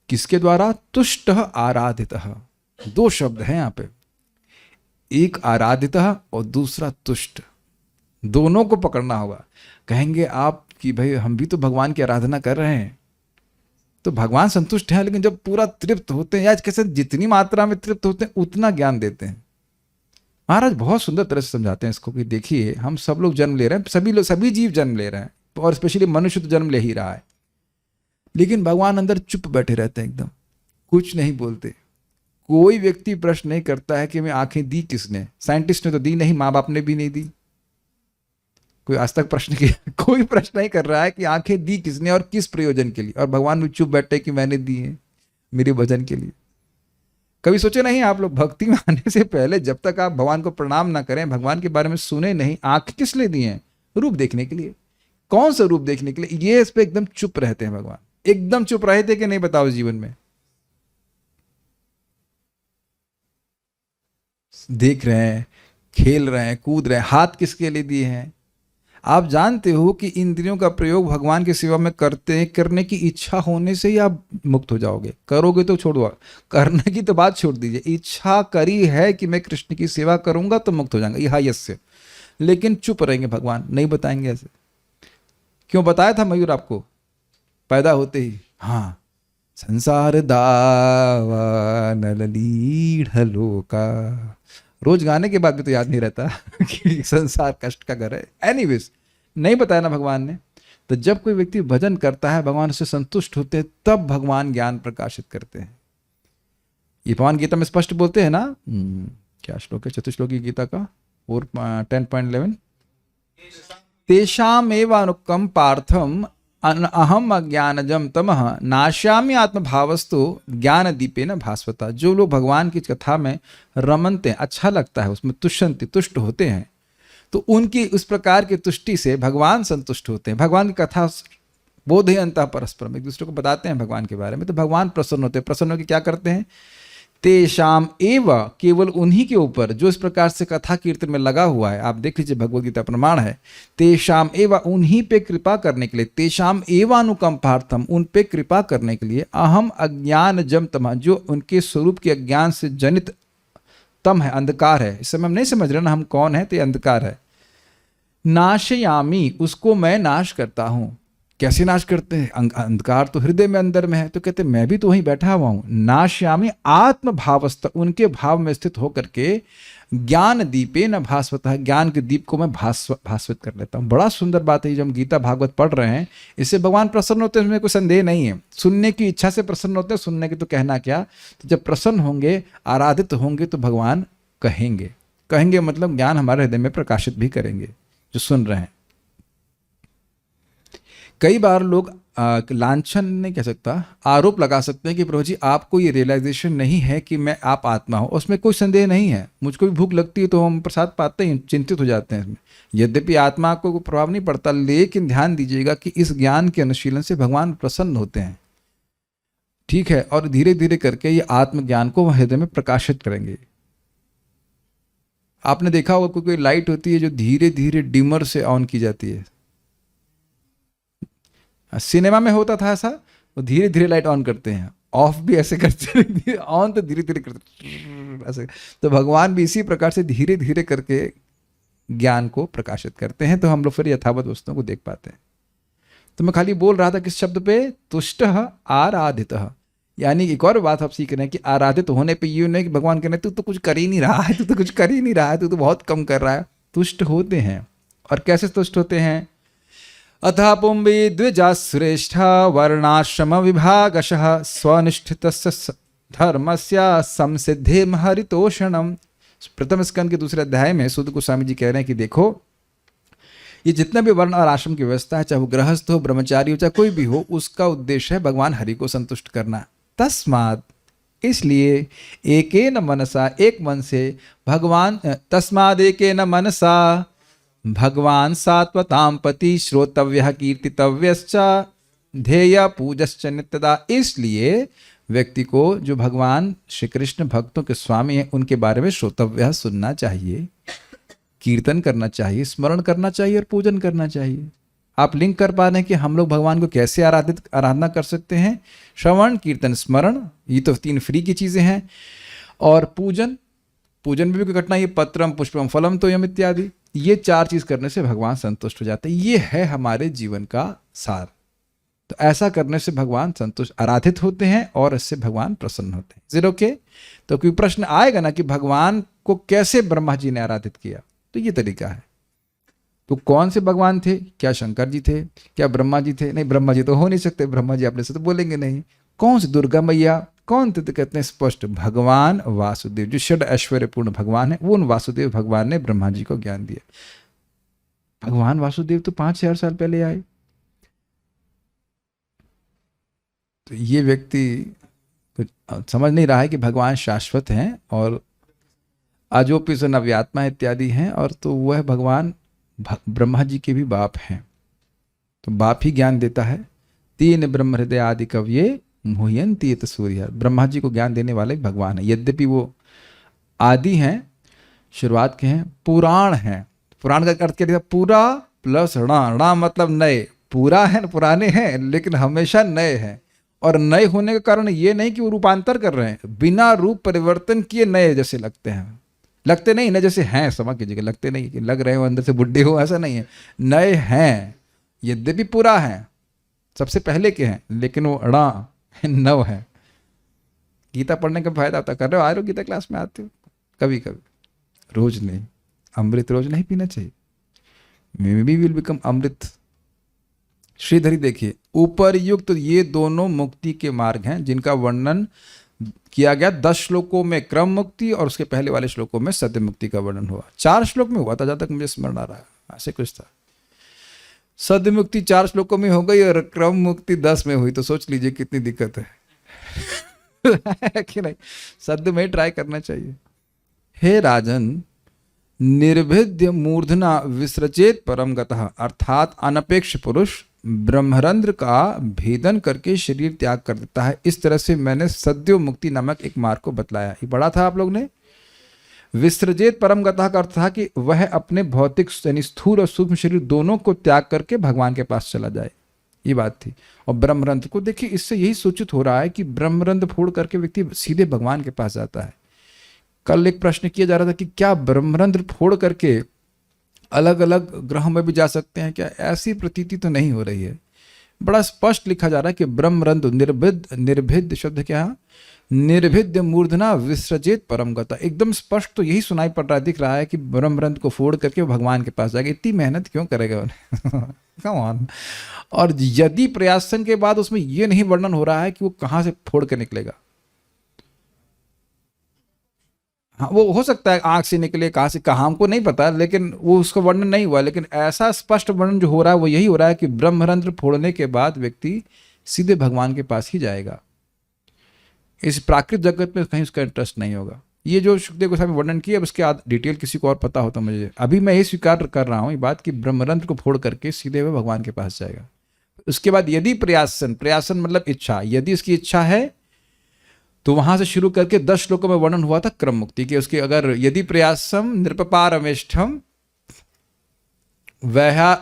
किसके द्वारा? तुष्ट आराधित। दो शब्द हैं यहाँ पे, एक आराधित और दूसरा तुष्ट। दोनों को पकड़ना होगा। कहेंगे आप कि भाई हम भी तो भगवान की आराधना कर रहे हैं, तो भगवान संतुष्ट हैं, लेकिन जब पूरा तृप्त होते हैं, या कैसे जितनी मात्रा में तृप्त होते हैं उतना ज्ञान देते हैं। महाराज बहुत सुंदर तरह से समझाते हैं इसको कि देखिए, हम सब लोग जन्म ले रहे हैं, सभी जीव जन्म ले रहे हैं, और स्पेशली मनुष्य तो जन्म ले ही रहा है, लेकिन भगवान अंदर चुप बैठे रहते हैं, एकदम कुछ नहीं बोलते। कोई व्यक्ति प्रश्न नहीं करता है कि मैं आंखें दी किसने? साइंटिस्ट ने तो दी नहीं, माँ बाप ने भी नहीं दी। कोई आज तक प्रश्न किया? कोई प्रश्न नहीं कर रहा है कि आंखें दी किसने और किस प्रयोजन के लिए। और भगवान भी चुप बैठे कि मैंने दी है मेरे भजन के लिए। कभी सोचे नहीं आप लोग, भक्ति में आने से पहले जब तक आप भगवान को प्रणाम ना करें, भगवान के बारे में सुने नहीं, आंख किस लिए दी हैं? रूप देखने के लिए। कौन सा रूप देखने के लिए? ये इस पे एकदम चुप रहते हैं भगवान। एकदम चुप रहे थे कि नहीं बताओ जीवन में? देख रहे हैं, खेल रहे हैं, कूद रहे हैं। हाथ किसके लिए दिए हैं? आप जानते हो कि इंद्रियों का प्रयोग भगवान की सेवा में करने की इच्छा होने से ही आप मुक्त हो जाओगे। करोगे तो छोड़ दो, करने की तो बात छोड़ दीजिए। इच्छा करी है कि मैं कृष्ण की सेवा करूंगा तो मुक्त हो जाऊंगा, यह यस्य। लेकिन चुप रहेंगे भगवान, नहीं बताएंगे ऐसे। क्यों बताया था मयूर आपको पैदा होते ही? हाँ, संसार दावा नललीढ़ लोका। रोज गाने के बाद भी तो याद नहीं रहता कि संसार कष्ट का घर है। एनीवेज, नहीं बताया ना भगवान ने। तो जब कोई व्यक्ति भजन करता है, भगवान उससे संतुष्ट होते हैं, तब भगवान ज्ञान प्रकाशित करते हैं। ये भगवान गीता में स्पष्ट बोलते हैं ना। क्या श्लोक है चतुश्लोकी गीता का? 10.11 तेषाम एव अनुकम पार्थम अहम अज्ञानजम तमः नाश्यामि आत्मभावस्तु ज्ञान दीपेन भास्वता। जो लोग भगवान की कथा में रमनते हैं, अच्छा लगता है, उसमें तुष्यन्ति, तुष्ट होते हैं, तो उनकी उस प्रकार की तुष्टि से भगवान संतुष्ट होते हैं। भगवान की कथा बोधयन्तः परस्परम, एक दूसरे को बताते हैं भगवान के बारे में, तो भगवान प्रसन्न होते हैं। प्रसन्न होकर क्या करते हैं? तेषाम एव, केवल उन्हीं के ऊपर जो इस प्रकार से कथा कीर्तन में लगा हुआ है। आप देख लीजिए, भगवद गीता प्रमाण है। तेषाम एव, उन्हीं पे कृपा करने के लिए, तेषाम एवानुकंपार्थम, उन पे कृपा करने के लिए, अहम अज्ञान जम तम, जो उनके स्वरूप के अज्ञान से जनित तम है, अंधकार है। इस समय हम नहीं समझ रहे ना हम कौन है, तो ये अंधकार है। नाशयामी, उसको मैं नाश करता हूं। कैसे नाश करते हैं? अंधकार तो हृदय में अंदर में है, तो कहते मैं भी तो वहीं बैठा हुआ हूं। नाश्यामी आत्म भावस्त, उनके भाव में स्थित होकर के ज्ञान दीपे न भास्वत, ज्ञान के दीप को मैं भास्वत कर लेता हूं। बड़ा सुंदर बात है। जब हम गीता भागवत पढ़ रहे हैं, इससे भगवान प्रसन्न होते हैं, उसमें कोई संदेह नहीं है। सुनने की इच्छा से प्रसन्न होते हैं, सुनने की तो कहना क्या। तो जब प्रसन्न होंगे, आराधित होंगे, तो भगवान कहेंगे। कहेंगे मतलब ज्ञान हमारे हृदय में प्रकाशित भी करेंगे जो सुन रहे हैं। कई बार लोग लांछन नहीं कह सकता, आरोप लगा सकते हैं कि प्रभु जी आपको ये रियलाइजेशन नहीं है कि मैं आप आत्मा हूँ। उसमें कोई संदेह नहीं है, मुझको भी भूख लगती है तो हम प्रसाद पाते हैं, चिंतित हो जाते हैं इसमें। यद्यपि आत्मा को कोई प्रभाव नहीं पड़ता, लेकिन ध्यान दीजिएगा कि इस ज्ञान के अनुशीलन से भगवान प्रसन्न होते हैं, ठीक है, और धीरे धीरे करके ये आत्मज्ञान को हृदय में प्रकाशित करेंगे। आपने देखा होगा कोई लाइट होती है जो धीरे धीरे डिमर से ऑन की जाती है। सिनेमा में होता था ऐसा, वो धीरे धीरे लाइट ऑन करते हैं, ऑफ भी ऐसे करते हैं, ऑन तो धीरे धीरे करते ऐसे। तो भगवान भी इसी प्रकार से धीरे धीरे करके ज्ञान को प्रकाशित करते हैं, तो हम लोग फिर यथावत वस्तुओं को देख पाते हैं। तो मैं खाली बोल रहा था किस शब्द पे, तुष्टः आराधितः, यानी एक और बात आप सीख रहे हैं कि आराधित होने पे ये नहीं कि भगवान कहने तू तो कुछ कर ही नहीं रहा है, तू तो कुछ कर ही नहीं रहा है, तू तो बहुत कम कर रहा है। तुष्ट होते हैं, और कैसे तुष्ट होते हैं? अथा पुंबी द्विजा श्रेष्ठा वर्णाश्रम विभागशः स्वनिष्ठितस्य धर्मस्य संसिद्धे महरितोषणम। प्रथम स्कंद के दूसरे अध्याय में सूत गोस्वामी जी कह रहे हैं कि देखो, ये जितना भी वर्ण और आश्रम की व्यवस्था है, चाहे वो गृहस्थ हो, ब्रह्मचारी हो, चाहे कोई भी हो, उसका उद्देश्य है भगवान हरि को संतुष्ट करना। तस्मात्, इसलिए एकेन मनसा, एक मन से भगवान, तस्माद् एकेन मनसा भगवान सात्वतां पति श्रोतव्यः कीर्तितव्यश्च ध्येय पूजश्च नित्यदा। इसलिए व्यक्ति को जो भगवान श्री कृष्ण भक्तों के स्वामी हैं उनके बारे में श्रोतव्य, सुनना चाहिए, कीर्तन करना चाहिए, स्मरण करना चाहिए और पूजन करना चाहिए। आप लिंक कर पा रहे हैं कि हम लोग भगवान को कैसे आराधना कर सकते हैं? श्रवण, कीर्तन, स्मरण, ये तो 3 फ्री की चीजें हैं। और पूजन में भी कोई कठिनाई है, पत्रम पुष्पम फलम तोयम इत्यादि, ये 4 चीज करने से भगवान संतुष्ट हो जाते हैं। ये है हमारे जीवन का सार। तो ऐसा करने से भगवान संतुष्ट, आराधित होते हैं और इससे भगवान प्रसन्न होते हैं। जीरो के तो कोई प्रश्न आएगा ना कि भगवान को कैसे ब्रह्मा जी ने आराधित किया, तो ये तरीका है। तो कौन से भगवान थे? क्या शंकर जी थे? क्या ब्रह्मा जी थे? नहीं, ब्रह्मा जी तो हो नहीं सकते, ब्रह्मा जी आपने से तो बोलेंगे नहीं। कौन से? दुर्गा मैया। कौन थे? तो कहते हैं स्पष्ट, भगवान वासुदेव, जो षड ऐश्वर्यपूर्ण भगवान है, वो उन वासुदेव भगवान ने ब्रह्मा जी को ज्ञान दिया। भगवान वासुदेव तो 5000 साल पहले आए। तो ये व्यक्ति समझ नहीं रहा है कि भगवान शाश्वत हैं और अजोपि स नव्यात्मा इत्यादि हैं, और तो वह भगवान ब्रह्मा जी के भी बाप हैं। तो बाप ही ज्ञान देता है। 3 ब्रह्म हृदय आदि कवये मुह्यन्ति यत सूर्य। ब्रह्मा जी को ज्ञान देने वाले भगवान है। यद्यपि वो आदि हैं, शुरुआत के हैं, पुराण हैं। पुराण का अर्थ क्या है? पूरा प्लस णा, णा मतलब नए। पूरा है, पुराने हैं, लेकिन हमेशा नए हैं। और नए होने का कारण ये नहीं कि वो रूपांतर कर रहे हैं, बिना रूप परिवर्तन किए नए जैसे लगते हैं। लगते नहीं ना जैसे हैं, समझ कीजिएगा, लगते नहीं कि लग रहे हो अंदर से बुढ़े हो, ऐसा नहीं है। नए हैं, यद्यपि पूरा है, सबसे पहले के हैं, लेकिन वो अड़ा नव है। गीता पढ़ने का फायदा होता, कर रहे हो, आ रहे हो गीता क्लास में, आते हो कभी कभी, रोज नहीं। अमृत रोज नहीं पीना चाहिए। मे बी विल बिकम अमृत। श्रीधरी देखिए, ऊपर युक्त तो ये दोनों मुक्ति के मार्ग हैं जिनका वर्णन किया गया 10 श्लोकों में क्रम मुक्ति, और उसके पहले वाले श्लोकों में सत्य मुक्ति का वर्णन हुआ। 4 श्लोक में हुआ था, जहां तक मुझे स्मरण आ रहा है, ऐसे कुछ था। सद्य मुक्ति 4 श्लोकों में हो गई और क्रम मुक्ति 10 में हुई, तो सोच लीजिए कितनी दिक्कत है कि नहीं? सद्य में ट्राई करना चाहिए। हे राजन, निर्भिद्य मूर्धना विसृजेत परम गतः, अर्थात अनपेक्ष पुरुष ब्रह्मरंध्र का भेदन करके शरीर त्याग कर देता है। इस तरह से मैंने सद्यो मुक्ति नामक एक मार्ग को बतलाया। ये पढ़ा था आप लोग ने। विसृजेत परम गतः का अर्थ था कि वह अपने भौतिक यानी स्थूल और सूक्ष्म शरीर दोनों को त्याग करके भगवान के पास चला जाए, ये बात थी। और ब्रह्मरंध्र को देखिए, इससे यही सूचित हो रहा है कि ब्रह्मरंध्र फोड़ करके व्यक्ति सीधे भगवान के पास जाता है। कल एक प्रश्न किया जा रहा था कि क्या ब्रह्मरंध्र फोड़ करके अलग अलग ग्रहों में भी जा सकते हैं क्या? ऐसी प्रतीति तो नहीं हो रही है। बड़ा स्पष्ट लिखा जा रहा है कि ब्रह्मरंध्र निर्भिद शब्द क्या है? निर्भिद्य मूर्धना विसृजेत परम गता। एकदम स्पष्ट तो यही सुनाई पड़ रहा है, दिख रहा है कि ब्रह्मरंध्र को फोड़ करके भगवान के पास जाएगा। इतनी मेहनत क्यों करेगा उन्हें? Come on. और यदि प्रयासन के बाद उसमें यह नहीं वर्णन हो रहा है कि वो कहां से फोड़ के निकलेगा। हाँ, वो हो सकता है आँख से निकले, कहाँ से कहाँ हमको नहीं पता, लेकिन वो उसका वर्णन नहीं हुआ। लेकिन ऐसा स्पष्ट वर्णन जो हो रहा है वो यही हो रहा है कि ब्रह्मरंध्र फोड़ने के बाद व्यक्ति सीधे भगवान के पास ही जाएगा। इस प्राकृत जगत में कहीं उसका इंटरेस्ट नहीं होगा। ये जो सुखदेव गोस्वामी वर्णन किया, अब उसके डिटेल किसी को और पता होता मुझे, अभी मैं ये स्वीकार कर रहा हूँ ये बात कि ब्रह्मरंध्र को फोड़ करके सीधे वह भगवान के पास जाएगा। उसके बाद यदि प्रयासन मतलब इच्छा, यदि उसकी इच्छा है तो वहां से शुरू करके 10 श्लोकों में वर्णन हुआ था क्रम मुक्ति के। उसके अगर यदि प्रयासम नृपपारमेष्ठम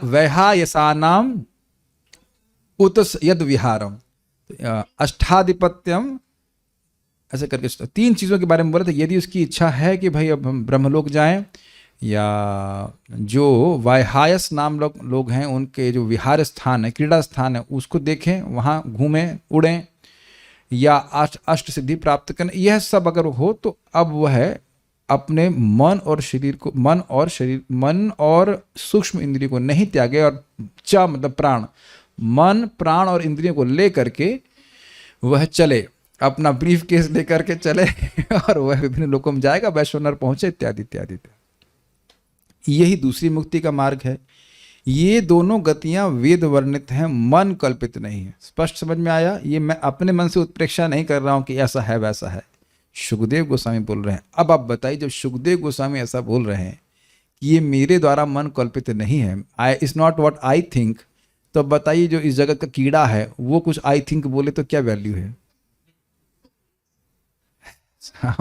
वैहायसानाम उत यद विहारम अष्टाधिपत्यम, ऐसे करके 3 चीज़ों के बारे में बोला था। यदि उसकी इच्छा है कि भाई अब हम ब्रह्मलोक जाएं, या जो वैहायस नाम लोग हैं उनके जो विहार स्थान है, क्रीड़ा स्थान है, उसको देखें, वहाँ घूमें सूढ़ें, या अष्ट सिद्धि प्राप्त करें, यह सब अगर हो तो अब वह अपने मन और सूक्ष्म इंद्रियों को नहीं त्यागे, और च मतलब प्राण, मन प्राण और इंद्रियों को ले करके वह चले, अपना ब्रीफ केस लेकर के चले और वह विभिन्न लोकों में जाएगा, वैश्वानर पहुंचे, इत्यादि इत्यादि। यही दूसरी मुक्ति का मार्ग है। ये दोनों गतियां वेद वर्णित हैं, मन कल्पित नहीं है। स्पष्ट समझ में आया? ये मैं अपने मन से उत्प्रेक्षा नहीं कर रहा हूं कि ऐसा है वैसा है, सुखदेव गोस्वामी बोल रहे हैं। अब आप बताइए, जब सुखदेव गोस्वामी ऐसा बोल रहे हैं कि ये मेरे द्वारा मन कल्पित नहीं है, I is not what I think, तो बताइए जो इस जगत का कीड़ा है वो कुछ आई थिंक बोले तो क्या वैल्यू है?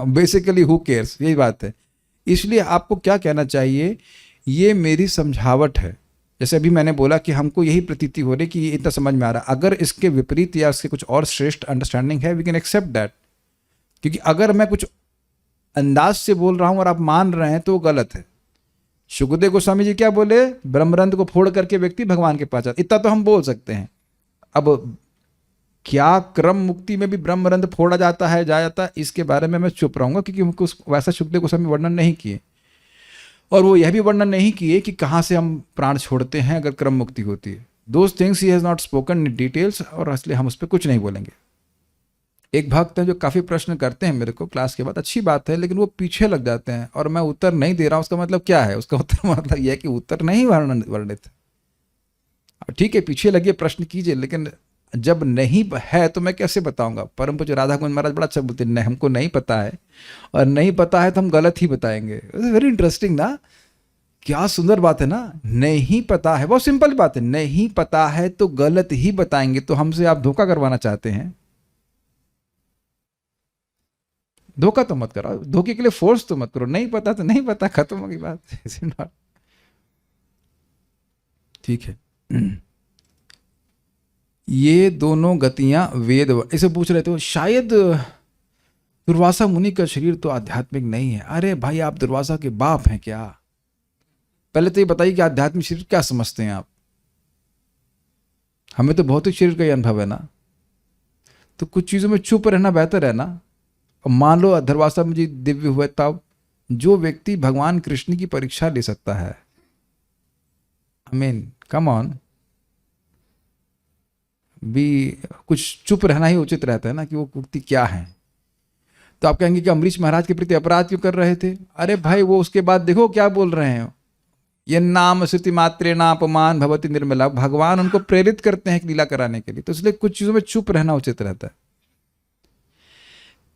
बेसिकली हु केयर्स, यही बात है। इसलिए आपको क्या कहना चाहिए, ये मेरी समझावट है। जैसे अभी मैंने बोला कि हमको यही प्रतीति हो रही कि ये इतना समझ में आ रहा है। अगर इसके विपरीत या इसके कुछ और श्रेष्ठ अंडरस्टैंडिंग है, वी कैन एक्सेप्ट दैट। क्योंकि अगर मैं कुछ अंदाज से बोल रहा हूं और आप मान रहे हैं तो वो गलत है। सुखदेव गोस्वामी जी क्या बोले? ब्रह्मरंध्र को फोड़ करके व्यक्ति भगवान के पास जाता, इतना तो हम बोल सकते हैं। अब क्या क्रम मुक्ति में भी ब्रह्मरंध्र फोड़ा जाता है, जाता है, इसके बारे में मैं चुप रहूंगा, क्योंकि उनको वैसा सुखदेव गोस्वामी वर्णन नहीं किए, और वो यह भी वर्णन नहीं किए कि कहाँ से हम प्राण छोड़ते हैं अगर क्रम मुक्ति होती है। Those things he has not spoken in details, और इसलिए हम उस पर कुछ नहीं बोलेंगे। एक भक्त हैं जो काफ़ी प्रश्न करते हैं मेरे को क्लास के बाद, अच्छी बात है, लेकिन वो पीछे लग जाते हैं और मैं उत्तर नहीं दे रहा हूँ। उसका मतलब क्या है? उसका उत्तर मतलब यह है कि उत्तर नहीं वर्णित है। ठीक है, पीछे लगिए, प्रश्न कीजिए, लेकिन जब नहीं है तो मैं कैसे बताऊंगा? परम पूज्य राधा कुंज महाराज बड़ा अच्छा बोलते हैं, नहीं हमको नहीं पता है, और नहीं पता है तो हम गलत ही बताएंगे। वेरी इंटरेस्टिंग ना, क्या सुंदर बात है ना। नहीं पता है, बहुत सिंपल बात है, नहीं पता है तो गलत ही बताएंगे। तो हमसे आप धोखा करवाना चाहते हैं? धोखा तो मत करो, धोखे के लिए फोर्स तो मत करो। नहीं पता तो नहीं पता, खत्म होगी बात। ठीक है, ये दोनों गतियां वेद, इसे पूछ रहे थे शायद दुर्वासा मुनि का शरीर तो आध्यात्मिक नहीं है। अरे भाई, आप दुर्वासा के बाप हैं क्या? पहले तो ये बताइए कि आध्यात्मिक शरीर क्या समझते हैं आप? हमें तो भौतिक शरीर का ही अनुभव है ना, तो कुछ चीजों में चुप रहना बेहतर है ना। मान लो दुर्वासा मुझे दिव्य हुए, तब जो व्यक्ति भगवान कृष्ण की परीक्षा ले सकता है, आई मीन कम ऑन, भी कुछ चुप रहना ही उचित रहता है ना कि वो व्यक्ति क्या है। तो आप कहेंगे कि अम्बरीश महाराज के प्रति अपराध क्यों कर रहे थे? अरे भाई, वो उसके बाद देखो क्या बोल रहे हैं, ये नाम श्रुति मात्रे नापमान भवति निर्मला, भगवान उनको प्रेरित करते हैं लीला कराने के लिए। तो इसलिए कुछ चीजों में चुप रहना उचित रहता है।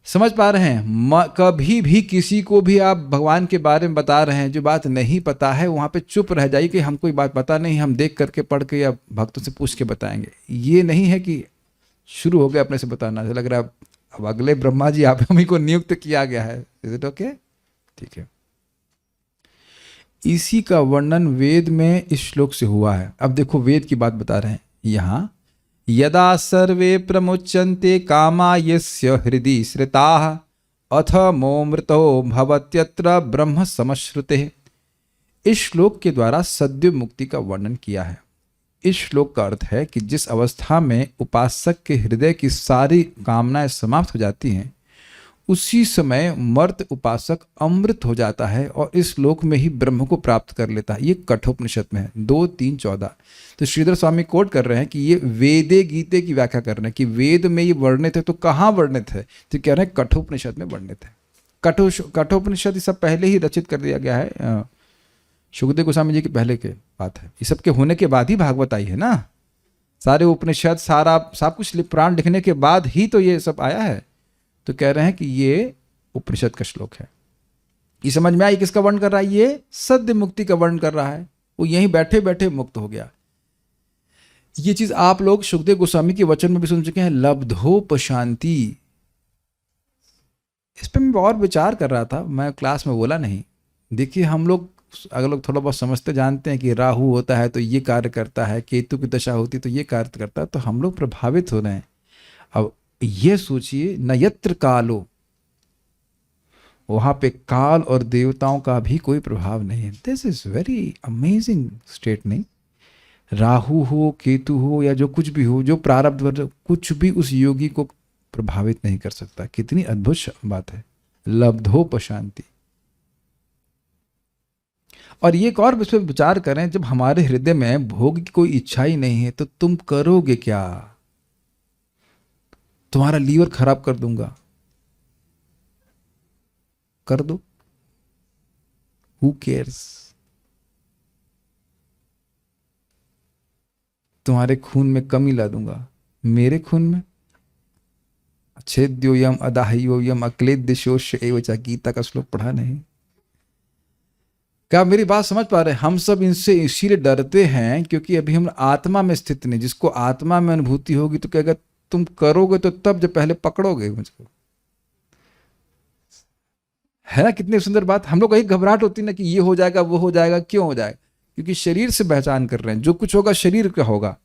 समझ पा रहे हैं? कभी भी किसी को भी आप भगवान के बारे में बता रहे हैं, जो बात नहीं पता है, वहां पे चुप रह जाइए कि हमको ये बात पता नहीं, हम देख करके पढ़ के या भक्तों से पूछ के बताएंगे। ये नहीं है कि शुरू हो गया अपने से बताना, लग रहा है अब अगले ब्रह्मा जी आप हम ही को नियुक्त किया गया है। Is it okay? ठीक है, इसी का वर्णन वेद में इस श्लोक से हुआ है। अब देखो वेद की बात बता रहे हैं यहाँ, यदा सर्वे प्रमुच्यन्ते कामा यस्य हृदि श्रिताः अथ मोमृतो भवत्यत्र ब्रह्म समश्रुते। इस श्लोक के द्वारा सद्य मुक्ति का वर्णन किया है। इस श्लोक का अर्थ है कि जिस अवस्था में उपासक के हृदय की सारी कामनाएं समाप्त हो जाती हैं, उसी समय मर्त उपासक अमृत हो जाता है और इस लोक में ही ब्रह्म को प्राप्त कर लेता है। ये कठोपनिषद में है 2:3-14। तो श्रीधर स्वामी कोट कर रहे हैं कि ये वेदे गीते की व्याख्या कर रहे हैं कि वेद में ये वर्णित है, तो कहाँ वर्णित है? तो कह रहे हैं कठोपनिषद में वर्णित है। कठोपनिषद ये सब पहले ही रचित कर दिया गया है, सुखदेव गोस्वामी जी के पहले के बात है। ये सब के होने के बाद ही भागवत आई है ना, सारे उपनिषद सारा सब कुछ पुराण लिखने के बाद ही तो ये सब आया है। तो कह रहे हैं कि ये उपनिषद का श्लोक है। ये समझ में आई किसका वर्णन कर रहा है? ये सद्य मुक्ति का वर्णन कर रहा है। वो यहीं बैठे बैठे मुक्त हो गया। ये चीज आप लोग सुखदेव गोस्वामी के वचन में भी सुन चुके हैं, लब्धोपशांति। इस पर मैं और विचार कर रहा था, मैं क्लास में बोला नहीं। देखिए हम लोग अगर लोग थोड़ा बहुत समझते जानते हैं कि राहु होता है तो ये कार्य करता है, केतु की दशा होती तो ये कार्य करता है, तो हम लोग प्रभावित हो रहे हैं। अब ये सोचिए, न यत्र कालो, वहां पे काल और देवताओं का भी कोई प्रभाव नहीं है। This is very amazing state. नहीं, राहु हो, केतु हो या जो कुछ भी हो, जो प्रारब्ध, कुछ भी उस योगी को प्रभावित नहीं कर सकता। कितनी अद्भुत बात है, लब्धोपशांति। और ये एक और इस पर विचार करें, जब हमारे हृदय में भोग की कोई इच्छा ही नहीं है तो तुम करोगे क्या? तुम्हारा लीवर खराब कर दूंगा, कर दो, हु केयर्स। तुम्हारे खून में कमी ला दूंगा, मेरे खून में। अच्छेद्योयम अदाह्योयम अक्लेद्यशोष्य एवचा, गीता का श्लोक पढ़ा नहीं? क्या मेरी बात समझ पा रहे हैं? हम सब इनसे इसीलिए डरते हैं क्योंकि अभी हम आत्मा में स्थित नहीं। जिसको आत्मा में अनुभूति होगी तो कहेगा तुम करोगे तो तब जब पहले पकड़ोगे मुझको। है ना कितनी सुंदर बात। हम लोग कहीं घबराहट होती ना कि ये हो जाएगा वो हो जाएगा। क्यों हो जाएगा? क्योंकि शरीर से पहचान कर रहे हैं, जो कुछ होगा शरीर का होगा।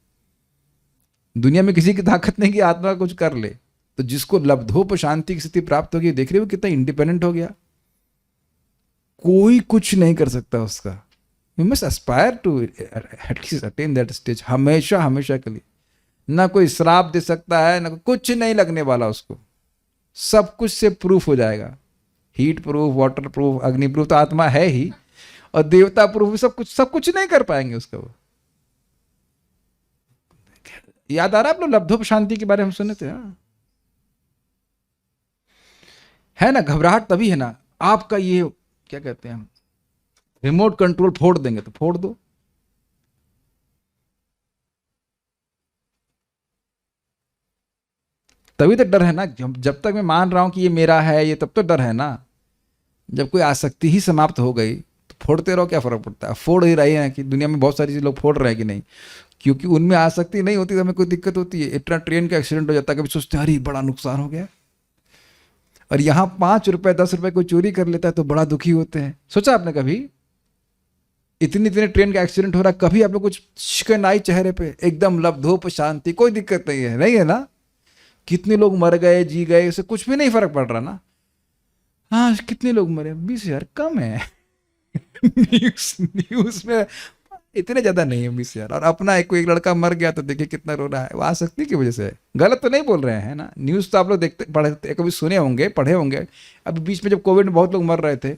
दुनिया में किसी की ताकत नहीं कि आत्मा कुछ कर ले। तो जिसको लब्धोपशांति की स्थिति प्राप्त होगी, देख रहे हो कितना इंडिपेंडेंट हो गया। कोई कुछ नहीं कर सकता उसका। You must aspire to at least attain that stage. हमेशा हमेशा के लिए ना कोई श्राप दे सकता है, ना कुछ नहीं लगने वाला उसको। सब कुछ से प्रूफ हो जाएगा। हीट प्रूफ, वाटर प्रूफ, अग्नि प्रूफ तो आत्मा है ही, और देवता प्रूफ भी। सब कुछ नहीं कर पाएंगे उसका। वो याद आ रहा है आप लोग लब्धोपशांति के बारे में सुने थे? है ना, घबराहट तभी है ना। आपका ये क्या कहते हैं, रिमोट कंट्रोल फोड़ देंगे तो फोड़ दो। तभी तो डर है ना। जब तक मैं मान रहा हूं कि ये मेरा है, ये तब तो डर है ना। जब कोई आसक्ति ही समाप्त हो गई तो फोड़ते रहो, क्या फर्क पड़ता है? फोड़ ही रही है कि दुनिया में बहुत सारी चीज लोग फोड़ रहे हैं कि नहीं, क्योंकि उनमें आसक्ति नहीं होती तो हमें कोई दिक्कत होती है। इतना ट्रेन का एक्सीडेंट हो जाता है, कभी सोचते हैं अरे बड़ा नुकसान हो गया। और यहाँ 5 रुपए 10 रुपए कोई चोरी कर लेता है तो बड़ा दुखी होते हैं। सोचा आपने कभी? इतनी ट्रेन का एक्सीडेंट हो रहा है, कभी आप लोग कुछ शिकन आई चेहरे पे? एकदम लब्धोपशांति, कोई दिक्कत नहीं है। नहीं है ना? कितने लोग मर गए, जी गए, उससे कुछ भी नहीं फर्क पड़ रहा ना। हाँ, कितने लोग मरे? 20,000 कम है। न्यूज में इतने ज्यादा नहीं है 20,000। और अपना एक लड़का मर गया तो देखिए कितना रो रहा है। वो आसक्ति की वजह से है। गलत तो नहीं बोल रहे हैं ना। न्यूज तो आप लोग देखते पढ़े, कभी सुने होंगे, पढ़े होंगे। अभी बीच में जब कोविड में बहुत लोग मर रहे थे,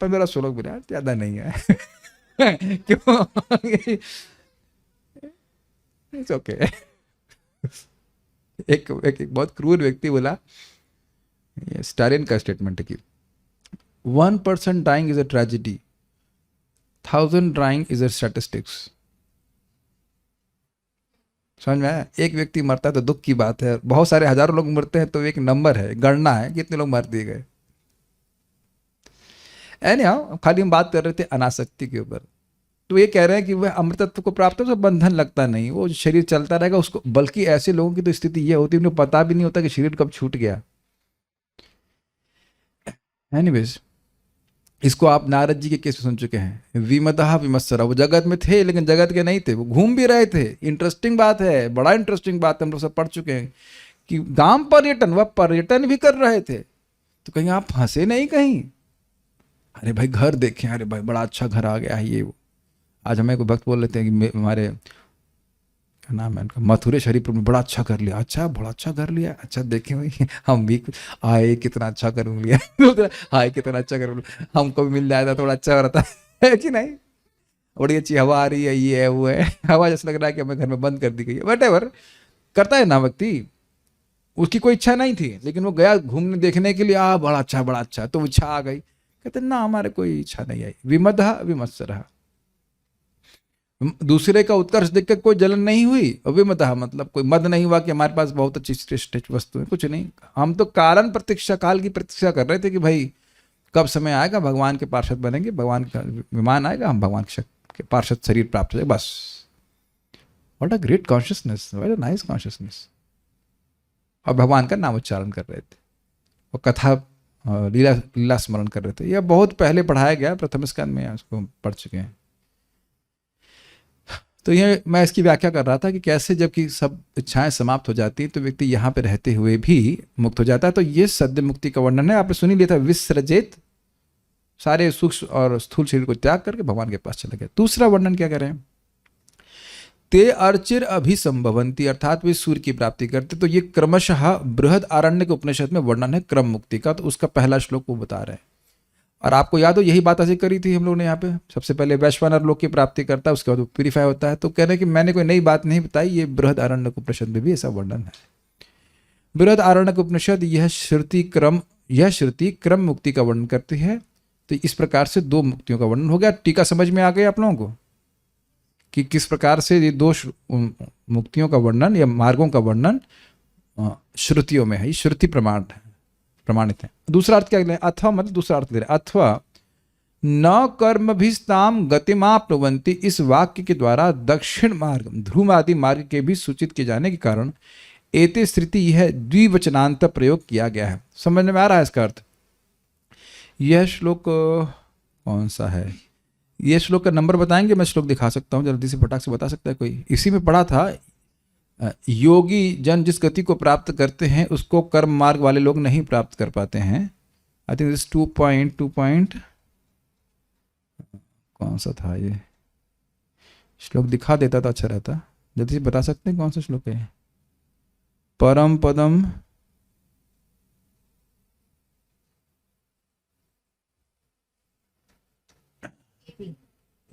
1500 लोग मिले, ज्यादा नहीं है। क्यों? It's okay. एक बहुत क्रूर व्यक्ति बोला, स्टालिन का स्टेटमेंट है कि 1% dying is a tragedy, 1000 dying is a statistics. समझ में आया? एक व्यक्ति मरता है तो दुख की बात है, बहुत सारे हजारों लोग मरते हैं तो एक नंबर है, गणना है कितने लोग मार दिए गए। एनीहाउ, खाली हम बात कर रहे थे अनासक्ति के ऊपर। तो ये कह रहे हैं कि वह अमृतत्व को प्राप्त हो तो बंधन लगता नहीं, वो शरीर चलता रहेगा उसको। बल्कि ऐसे लोगों की तो स्थिति ये होती है उन्हें पता भी नहीं होता कि शरीर कब छूट गया। एनीवेज, इसको आप नारद जी के केस में सुन चुके हैं। विमतः विमत्सरा, वो जगत में थे लेकिन जगत के नहीं थे, वो घूम भी रहे थे। इंटरेस्टिंग बात है, बड़ा इंटरेस्टिंग बात है, हम लोग सब पढ़ चुके हैं कि गांव पर्यटन, वह पर्यटन भी कर रहे थे। तो कहीं आप फंसे नहीं कहीं? अरे भाई घर देखें, अरे भाई बड़ा अच्छा घर आ गया है ये वो। आज हमें कोई भक्त बोल लेते हैं कि हमारे नाम है उनका, मथुरे शरीफ में बड़ा अच्छा कर लिया। अच्छा, बड़ा अच्छा कर लिया। अच्छा देखें भाई, हम भी आए कितना अच्छा कर लिया। आए कितना अच्छा कर लिया, हमको भी मिल जाता थोड़ा अच्छा हो रहा है कि नहीं? बड़ी अच्छी हवा आ रही है, ये है वो है। हवा जैसे लग रहा है कि हमें घर में बंद कर दी गई है। वट एवर करता है ना व्यक्ति, उसकी कोई इच्छा नहीं थी, लेकिन वो गया घूमने देखने के लिए, बड़ा अच्छा बड़ा अच्छा, तो इच्छा आ गई। कहते ना हमारे कोई इच्छा नहीं आई, विमदः विमत्सरः, दूसरे का उत्कर्ष देखकर कोई जलन नहीं हुई, और विमदः मतलब कोई मद नहीं हुआ कि हमारे पास बहुत अच्छी श्रेष्ठ वस्तु है, कुछ नहीं। हम तो काल की प्रतीक्षा कर रहे थे कि भाई कब समय आएगा, भगवान के पार्षद बनेंगे, भगवान का विमान आएगा, हम भगवान के पार्षद शरीर प्राप्त हो जाए, बस। What a great consciousness, what a nice consciousness. और भगवान का नाम उच्चारण कर रहे थे, और कथा लीला स्मरण कर रहे थे। यह बहुत पहले पढ़ाया गया, प्रथम स्कंद में उसको पढ़ चुके हैं। तो ये मैं इसकी व्याख्या कर रहा था कि कैसे जबकि सब इच्छाएं समाप्त हो जाती हैं तो व्यक्ति यहाँ पे रहते हुए भी मुक्त हो जाता है। तो ये सद्य मुक्ति का वर्णन है। आपने सुनी लिया था, विसृजेत, सारे सूक्ष्म और स्थूल शरीर को त्याग करके भगवान के पास चले गए। दूसरा वर्णन क्या करें, ते अर्चिर अभिसंभवंती, अर्थात वे सूर्य की प्राप्ति करते। तो ये क्रमशः बृहद आरण्यक उपनिषद में वर्णन है क्रम मुक्ति का। तो उसका पहला श्लोक वो बता रहे हैं। और आपको याद हो यही बात ऐसे करी थी हम लोगों ने यहाँ पे, सबसे पहले वैश्वानर लोक की प्राप्ति करता है, उसके बाद वो प्यूरिफाई होता है। तो कह रहे हैं कि मैंने कोई नई बात नहीं बताई, ये बृहद आरण्यक उपनिषद में भी ऐसा वर्णन है। बृहद आरण्यक उपनिषद यह श्रुति क्रम मुक्ति का वर्णन करती है। तो इस प्रकार से दो मुक्तियों का वर्णन हो गया। टीका समझ में आ गया आप लोगों को कि किस प्रकार से ये दो मुक्तियों का वर्णन या मार्गों का वर्णन श्रुतियों में है, ये श्रुति प्रमाणित है। दूसरा अर्थ क्या ले, अथवा मतलब दूसरा अर्थ ले रहे, अथवा न कर्मभिस्ताम गतिमाप्नुवन्ति, इस वाक्य के द्वारा दक्षिण मार्ग ध्रुव आदि मार्ग के भी सूचित किए जाने के कारण एते स्थिति यह द्विवचनांत प्रयोग किया गया है। समझ में आ रहा है इसका अर्थ। यह श्लोक कौन सा है, यह श्लोक का नंबर बताएंगे, मैं श्लोक दिखा सकता हूँ, जल्दी से फटाक से बता सकता है कोई। इसी में पढ़ा था, योगी जन जिस गति को प्राप्त करते हैं उसको कर्म मार्ग वाले लोग नहीं प्राप्त कर पाते हैं। आई थिंक दिस 2 पॉइंट कौन सा था ये श्लोक, दिखा देता तो अच्छा रहता। जल्दी से बता सकते हैं कौन सा श्लोक है। परम पदम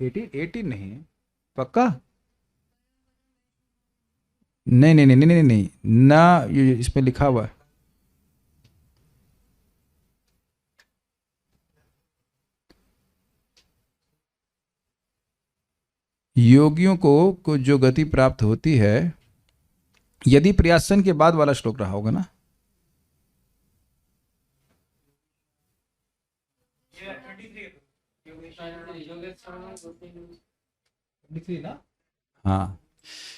18 नहीं है पक्का, नहीं ना, ये इसमें लिखा हुआ है। योगियों को जो गति प्राप्त होती है, यदि प्रयासन के बाद वाला श्लोक रहा होगा ना, हाँ।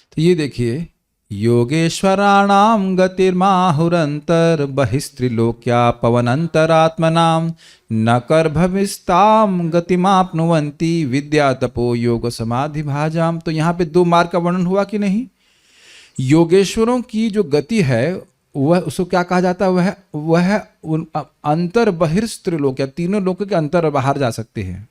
तो ये देखिए, योगेश्वराणाम गतिर्माहुरंतर बहिस्त्रिलोक्या पवनंतरात्मनाम न कर्भविस्ताम गतिमाप्नुवन्ति विद्या तपो योग समाधि भाजाम। तो यहाँ पे दो मार्ग का वर्णन हुआ कि नहीं। योगेश्वरों की जो गति है वह, उसको क्या कहा जाता है, वह अंतर बहिर्स्त्रिलोक, या तीनों लोकों के अंतर और बाहर जा सकते हैं।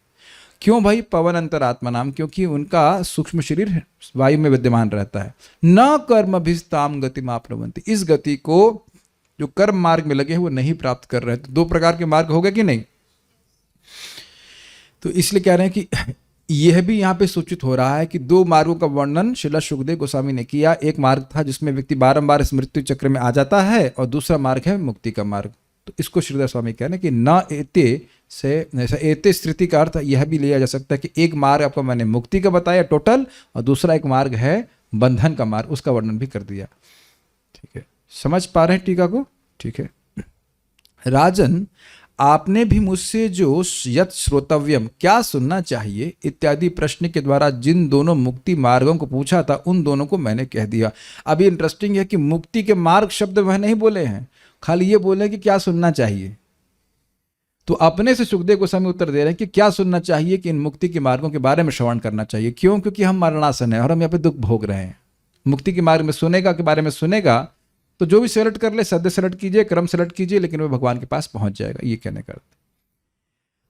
क्यों भाई, पवन अंतरात्मा नाम, क्योंकि उनका सूक्ष्म शरीर वायु में विद्यमान रहता है। न कर्म अभिस्ताम गति माप्नुवन्ति, इस गति को जो कर्म मार्ग में लगे हैं वो नहीं प्राप्त कर रहे। तो दो प्रकार के मार्ग हो गए कि नहीं। तो इसलिए कह रहे हैं कि यह भी यहाँ पे सूचित हो रहा है कि दो मार्गों का वर्णन श्रील सुखदेव गोस्वामी ने किया। एक मार्ग था जिसमें व्यक्ति बारंबार इस मृत्यु चक्र में आ जाता है, और दूसरा मार्ग है मुक्ति का मार्ग। तो इसको श्रीधर स्वामी कह रहे हैं कि न एते से, ऐसा एते स्थिति का अर्थ यह भी लिया जा सकता है कि एक मार्ग आपको मैंने मुक्ति का बताया टोटल, और दूसरा एक मार्ग है बंधन का मार्ग, उसका वर्णन भी कर दिया। ठीक है, समझ पा रहे हैं टीका को। ठीक है, राजन आपने भी मुझसे जो यत श्रोतव्यम, क्या सुनना चाहिए इत्यादि प्रश्न के द्वारा जिन दोनों मुक्ति मार्गों को पूछा था, उन दोनों को मैंने कह दिया। अभी इंटरेस्टिंग है कि मुक्ति के मार्ग शब्द वह नहीं बोले हैं, खाली ये बोले कि क्या सुनना चाहिए। तो अपने से सुखदेव गोस्वामी उत्तर दे रहे हैं कि क्या सुनना चाहिए, कि इन मुक्ति के मार्गों के बारे में श्रवण करना चाहिए। क्यों, क्योंकि हम मरणासन है और हम यहाँ पे दुख भोग रहे हैं। मुक्ति के मार्ग में सुनेगा, के बारे में सुनेगा तो जो भी सेलेक्ट कर ले, सद्य सेलेक्ट कीजिए, क्रम सेलेक्ट कीजिए, लेकिन वह भगवान के पास पहुंच जाएगा। ये कहने का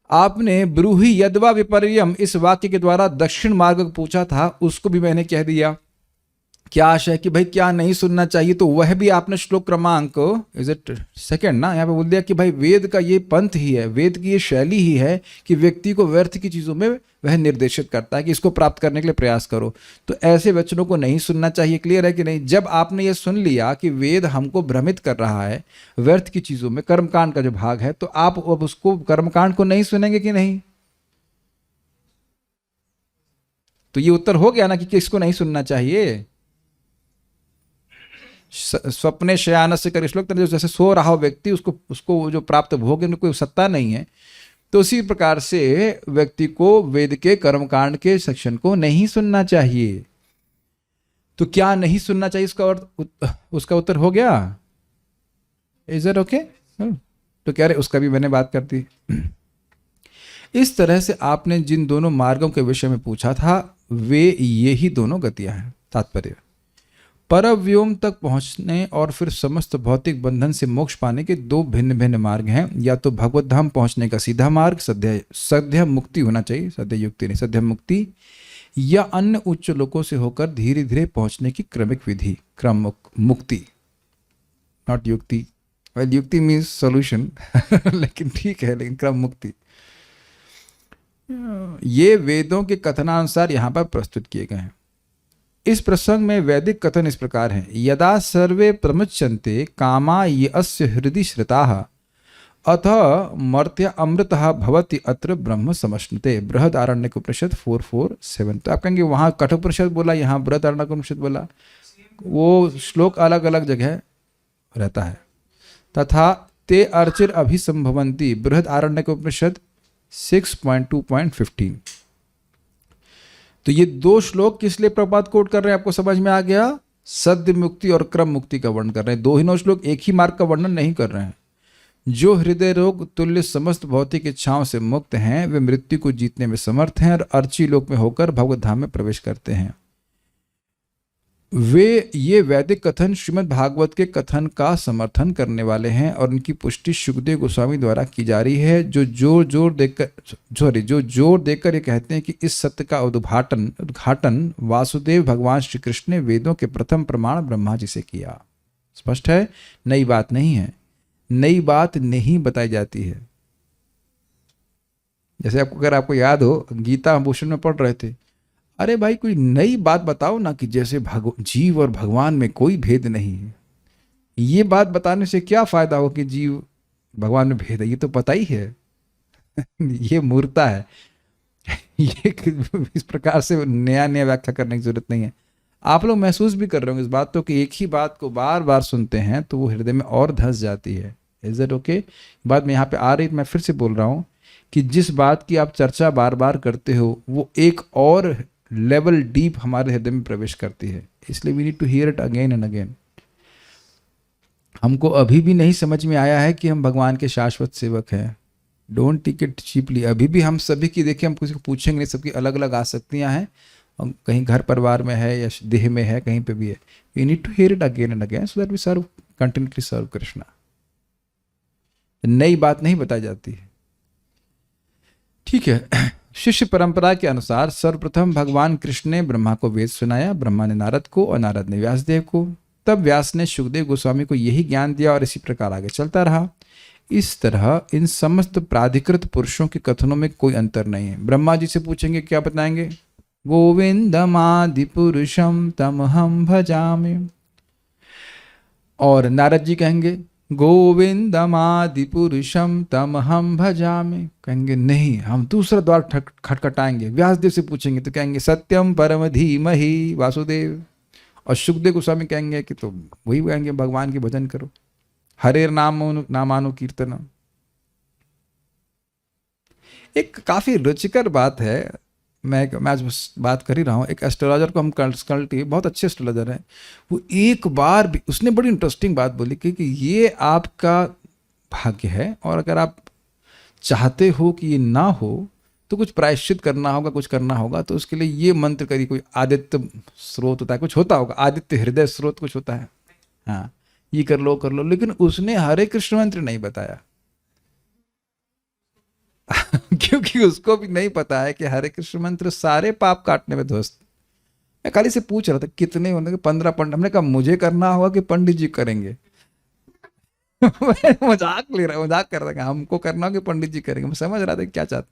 आपने ब्रूहि यद्वा विपर्यम इस वाक्य के द्वारा दक्षिण मार्ग को पूछा था, उसको भी मैंने कह दिया। क्या आशा है कि भाई क्या नहीं सुनना चाहिए, तो वह भी आपने श्लोक क्रमांक इज इट सेकंड ना, यहाँ पे बोल दिया कि भाई वेद का ये पंथ ही है, वेद की ये शैली ही है कि व्यक्ति को व्यर्थ की चीज़ों में वह निर्देशित करता है कि इसको प्राप्त करने के लिए प्रयास करो। तो ऐसे वचनों को नहीं सुनना चाहिए। क्लियर है कि नहीं? जब आपने ये सुन लिया कि वेद हमको भ्रमित कर रहा है व्यर्थ की चीज़ों में, कर्मकांड का जो भाग है, तो आप अब उसको कर्मकांड को नहीं सुनेंगे कि नहीं? तो ये उत्तर हो गया ना कि किसको नहीं सुनना चाहिए। स्वप्ने शयान से कर श्लोक, जैसे सो रहा हो व्यक्ति, उसको जो प्राप्त भोग है कोई सत्ता नहीं है, तो उसी प्रकार से व्यक्ति को वेद के कर्मकांड के सेक्शन को नहीं सुनना चाहिए। तो क्या नहीं सुनना चाहिए, उसका उत्तर हो गया। Is it okay? तो कह रहे उसका भी मैंने बात कर दी। इस तरह से आपने जिन दोनों मार्गों के विषय में पूछा था वे ये ही दोनों गतियां हैं। तात्पर्य, परव्योम तक पहुंचने और फिर समस्त भौतिक बंधन से मोक्ष पाने के दो भिन्न भिन्न मार्ग हैं। या तो भगवत धाम पहुंचने का सीधा मार्ग सद्य मुक्ति होना चाहिए, सद्य युक्ति नहीं, सद्य मुक्ति, या अन्य उच्च लोकों से होकर धीरे धीरे पहुंचने की क्रमिक विधि, क्रम मुक्ति, नॉट युक्ति। वेल युक्ति मीन्स सॉल्यूशन लेकिन ठीक है, लेकिन क्रम मुक्ति ये वेदों के कथनानुसार यहां पर प्रस्तुत किए गए हैं। इस प्रसंग में वैदिक कथन इस प्रकार है, यदा सर्वे प्रमुच्यन्ते कामा ये अस्य हृदि श्रिताः अथ मर्त्य अमृतः भवति अत्र ब्रह्म समश्नुते। बृहदारण्यकोपनिषद 4:4-7। तो आप कहेंगे वहाँ कठोपनिषद बोला, यहाँ बृहदारण्यकोपनिषद बोला, वो श्लोक अलग अलग जगह रहता है। तथा ते अर्चिर अभिसंभवन्ति, बृहदारण्यकोपनिषद 6.2.15। तो ये दो श्लोक किस लिए प्रपात कोट कर रहे हैं, आपको समझ में आ गया? सद्य मुक्ति और क्रम मुक्ति का वर्णन कर रहे हैं। दो ही श्लोक एक ही मार्ग का वर्णन नहीं कर रहे हैं। जो हृदय रोग तुल्य समस्त भौतिक इच्छाओं से मुक्त हैं वे मृत्यु को जीतने में समर्थ हैं और अर्ची लोक में होकर भगवत धाम में प्रवेश करते हैं। वे ये वैदिक कथन श्रीमद् भागवत के कथन का समर्थन करने वाले हैं और उनकी पुष्टि शुकदेव गोस्वामी द्वारा की जा रही है, जो जोर देकर ये कहते हैं कि इस सत्य का उद्घाटन वासुदेव भगवान श्री कृष्ण ने वेदों के प्रथम प्रमाण ब्रह्मा जी से किया। स्पष्ट है, नई बात नहीं है, नई बात नहीं बताई जाती है। जैसे अगर आपको याद हो, गीता भूषण में पढ़ रहे थे, अरे भाई कोई नई बात बताओ ना कि जैसे जीव और भगवान में कोई भेद नहीं है। ये बात बताने से क्या फायदा हो कि जीव भगवान में भेद है, ये तो पता ही है ये मूर्खता है ये इस प्रकार से नया व्याख्या करने की जरूरत नहीं है। आप लोग महसूस भी कर रहे होंगे इस बात तो कि एक ही बात को बार बार सुनते हैं तो वो हृदय में और धंस जाती है। Is it okay? बात में यहाँ पे आ रही, मैं फिर से बोल रहा हूँ कि जिस बात की आप चर्चा बार बार करते हो वो एक और लेवल डीप हमारे हृदय में प्रवेश करती है, इसलिए we need to hear it again and again. हमको अभी भी नहीं समझ में आया है कि हम भगवान के शाश्वत सेवक हैं। Don't take it cheaply. अभी भी हम सभी की, देखिए हम किसी को पूछेंगे नहीं, सबकी अलग अलग आसक्तियां हैं, कहीं घर परिवार में है या देह में है, कहीं पे भी है। We need to hear it again and again so that we serve continuously serve Krishna. नई बात नहीं बताई जाती है, ठीक है। शिष्य परंपरा के अनुसार सर्वप्रथम भगवान कृष्ण ने ब्रह्मा को वेद सुनाया, ब्रह्मा ने नारद को और नारद ने व्यासदेव को। तब व्यास ने शुकदेव गोस्वामी को यही ज्ञान दिया और इसी प्रकार आगे चलता रहा। इस तरह इन समस्त प्राधिकृत पुरुषों के कथनों में कोई अंतर नहीं है। ब्रह्मा जी से पूछेंगे, क्या बताएंगे? गोविंदमादि पुरुषम तमहम भजामि। और नारद जी कहेंगे गोविंदमादि पुरुषम तमहम भजामि। कहेंगे नहीं, हम दूसरा द्वार खटखटाएंगे। व्यासदेव से पूछेंगे तो कहेंगे सत्यम परम धीमहि वासुदेव। और शुकदेव गोस्वामी कहेंगे कि तो वही कहेंगे भगवान के भजन करो, हरे नामानु कीर्तनम। एक काफी रुचिकर बात है, मैं आज बात कर ही रहा हूँ। एक एस्ट्रोलॉजर को हम कंसल्ट किए, बहुत अच्छे एस्ट्रोलॉजर हैं। वो एक बार भी, उसने बड़ी इंटरेस्टिंग बात बोली कि ये आपका भाग्य है और अगर आप चाहते हो कि ये ना हो तो कुछ प्रायश्चित करना होगा, कुछ करना होगा। तो उसके लिए ये मंत्र करिए, कोई आदित्य स्रोत होता है, कुछ होता होगा, आदित्य हृदय स्रोत कुछ होता है, हाँ ये कर लो। लेकिन उसने हरे कृष्ण मंत्र नहीं बताया क्योंकि उसको भी नहीं पता है कि हरे कृष्ण मंत्र सारे पाप काटने में ध्वस्त। मैं खाली से पूछ रहा था कितने होने के, 15 पंडित। हमने कहा मुझे करना होगा कि पंडित जी करेंगे? मजाक ले रहा, मजाक कर रहा था, हमको करना होगा कि पंडित जी करेंगे। मैं समझ रहा था क्या चाहते,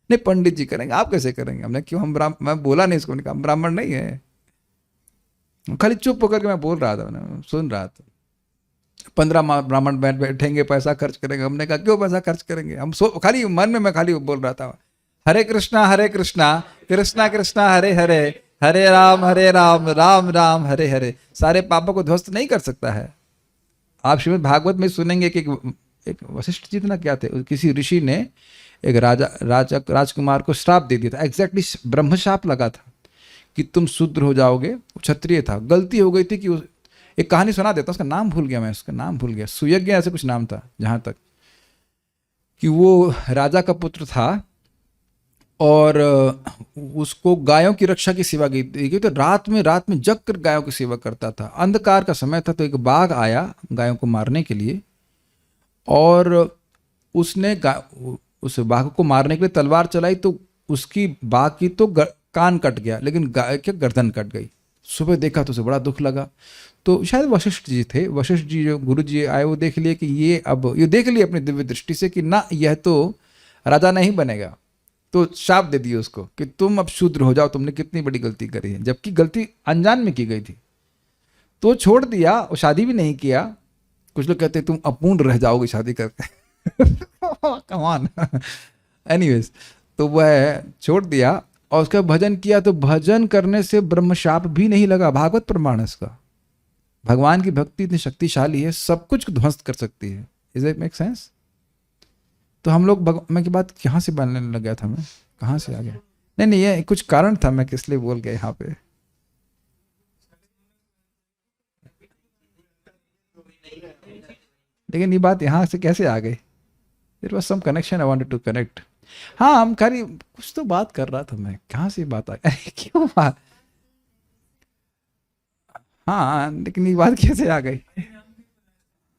नहीं पंडित जी करेंगे। आप कैसे करेंगे? हमने क्यों, हम ब्राह्मण, मैं बोला नहीं इसको, कहा हम ब्राह्मण नहीं है। खाली चुप होकर के मैं बोल रहा था, मैं सुन रहा था। 15 ब्राह्मण बैठेंगे, पैसा खर्च करेंगे। हमने कहा क्यों पैसा खर्च करेंगे? हम खाली मन में मैं खाली बोल रहा था, हरे कृष्णा कृष्णा कृष्णा हरे हरे, हरे राम राम राम हरे हरे। सारे पापों को ध्वस्त नहीं कर सकता है। आप श्रीमद् भागवत में सुनेंगे कि एक वशिष्ठ जी ना क्या थे, किसी ऋषि ने एक राजकुमार को श्राप दे दिया था। एग्जैक्टली ब्रह्मशाप लगा था कि तुम शूद्र हो जाओगे। क्षत्रिय था, गलती हो गई थी कि एक कहानी सुना देता, उसका नाम भूल गया मैं, उसका नाम भूल गया, सुयज्ञ ऐसे कुछ नाम था, जहां तक कि वो राजा का पुत्र था और उसको गायों की रक्षा की सेवा की गई। तो रात में जग कर गायों की सेवा करता था। अंधकार का समय था, तो एक बाघ आया गायों को मारने के लिए, और उसने उस बाघ को मारने के लिए तलवार चलाई, तो उसकी बाघ की तो कान कट गया, लेकिन गाय की गर्दन कट गई। सुबह देखा तो उसे बड़ा दुख लगा। तो शायद वशिष्ठ जी थे, वशिष्ठ जी जो गुरु जी आए, वो देख लिए कि ये देख लिए अपनी दिव्य दृष्टि से कि ना, यह तो राजा नहीं बनेगा। तो शाप दे दिए उसको कि तुम अब शूद्र हो जाओ, तुमने कितनी बड़ी गलती करी है, जबकि गलती अनजान में की गई थी। तो छोड़ दिया और शादी भी नहीं किया। कुछ लोग कहते तुम अपूर्ण रह जाओगे शादी करके। Come on. एनीवेज, तो वह छोड़ दिया और उसका भजन किया। तो भजन करने से ब्रह्मशाप भी नहीं लगा। भागवत प्रमाण है इसका। भगवान की भक्ति इतनी शक्तिशाली है, सब कुछ ध्वस्त कर सकती है। Is it make sense? तो हम लोग मैं की बात कहाँ से बनने लग गया था, मैं कहाँ से आ गया? नहीं, ये कुछ कारण था, मैं किस लिए बोल गया यहाँ पे। लेकिन ये बात यहाँ से कैसे आ गई? There was some connection I wanted to connect. हाँ, हम खाली कुछ तो बात कर रहा था मैं, कहाँ से बात आ गई? क्यों बात? हाँ, लेकिन ये बात कैसे आ गई?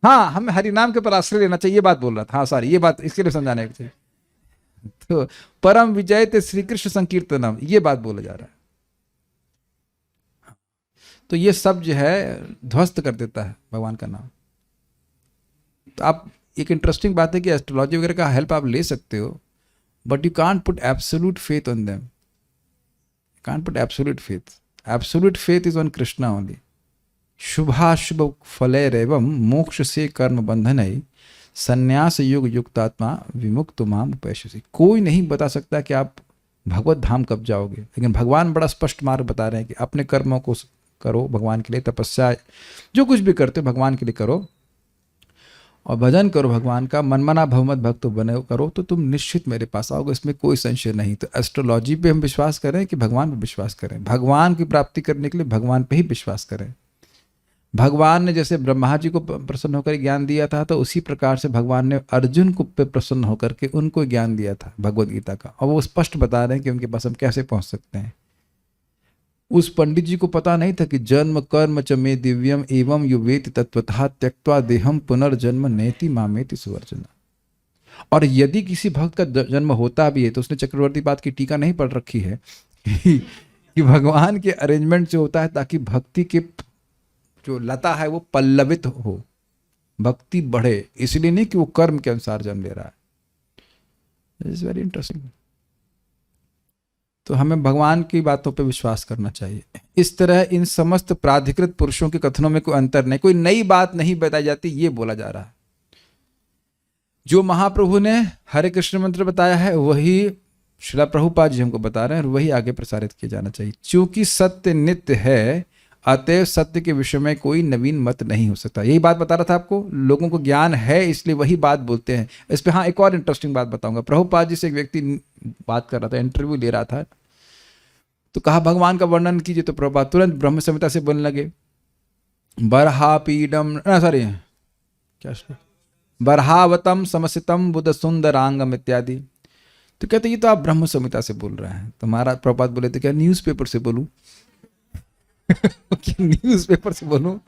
हाँ, हमें हरि नाम के ऊपर आश्रय लेना चाहिए, ये बात बोल रहा था। हाँ सॉरी, ये बात इसके लिए समझाने के चाहिए। तो परम विजय ते श्री कृष्ण संकीर्तनम, ये बात बोला जा रहा है। तो ये सब जो है ध्वस्त कर देता है भगवान का नाम। तो आप, एक इंटरेस्टिंग बात है कि एस्ट्रोलॉजी वगैरह का हेल्प आप ले सकते हो, but you can't put absolute faith on them. Can't put absolute faith. Absolute faith is on Krishna only. शुभाशुभ फलैरेवं मोक्ष से कर्म बंधनई संन्यास युग युक्तात्मा विमुक्त माम उपैश्यसि। कोई नहीं बता सकता कि आप भगवत धाम कब जाओगे, लेकिन भगवान बड़ा स्पष्ट मार्ग बता रहे हैं कि अपने कर्मों को करो भगवान के लिए, तपस्या जो कुछ भी करते हो भगवान के लिए करो, और भजन करो भगवान का, मनमना भवमत भक्त बने करो, तो तुम निश्चित मेरे पास आओगे, इसमें कोई संशय नहीं। तो एस्ट्रोलॉजी पे हम विश्वास करें कि भगवान पे विश्वास करें? भगवान की प्राप्ति करने के लिए भगवान पे ही विश्वास करें। भगवान ने जैसे ब्रह्मा जी को प्रसन्न होकर ज्ञान दिया था, तो उसी प्रकार से भगवान ने अर्जुन को पे प्रसन्न होकर के उनको ज्ञान दिया था भगवद गीता का, और वो स्पष्ट बता रहे हैं कि उनके पास हम कैसे पहुंच सकते हैं। उस पंडित जी को पता नहीं था कि जन्म कर्म च मे दिव्यम एवं युवेति तत्वतः त्यक्त्वा देहम पुनर्जन्म नेति मामेति सुवर्चना। और यदि किसी भक्त का जन्म होता भी है, तो उसने चक्रवर्ती पाद की टीका नहीं पढ़ रखी है कि भगवान के अरेंजमेंट से होता है ताकि भक्ति के जो लता है वो पल्लवित हो, भक्ति बढ़े, इसलिए नहीं कि वो कर्म के अनुसार जन्म ले रहा है। This is very interesting. तो हमें भगवान की बातों पे विश्वास करना चाहिए। इस तरह इन समस्त प्राधिकृत पुरुषों के कथनों में कोई अंतर नहीं, कोई नई बात नहीं बताई जाती, ये बोला जा रहा है। जो महाप्रभु ने हरे कृष्ण मंत्र बताया है वही श्रील प्रभुपाद जी हमको बता रहे हैं, और वही आगे प्रसारित किया जाना चाहिए। क्योंकि सत्य नित्य है, अतएव सत्य के विषय में कोई नवीन मत नहीं हो सकता। यही बात बता रहा था आपको, लोगों को ज्ञान है इसलिए वही बात बोलते हैं। इस पे हाँ एक और इंटरेस्टिंग बात बताऊंगा। प्रभुपाद जी से एक व्यक्ति बात कर रहा था, इंटरव्यू ले रहा था, तो कहा भगवान का वर्णन कीजिए, तो प्रभुपाद तुरंत ब्रह्म संहिता से बोलने लगे, बरहापीडम सॉरी क्या बरहावतम समसितम बुध सुंदरांगम इत्यादि। तो कहते ये तो आप ब्रह्म संहिता से बोल रहे हैं। तो महाराज प्रभुपाद बोले थे क्या न्यूज़पेपर से बोलूं? न्यूज़पेपर से बोलूं?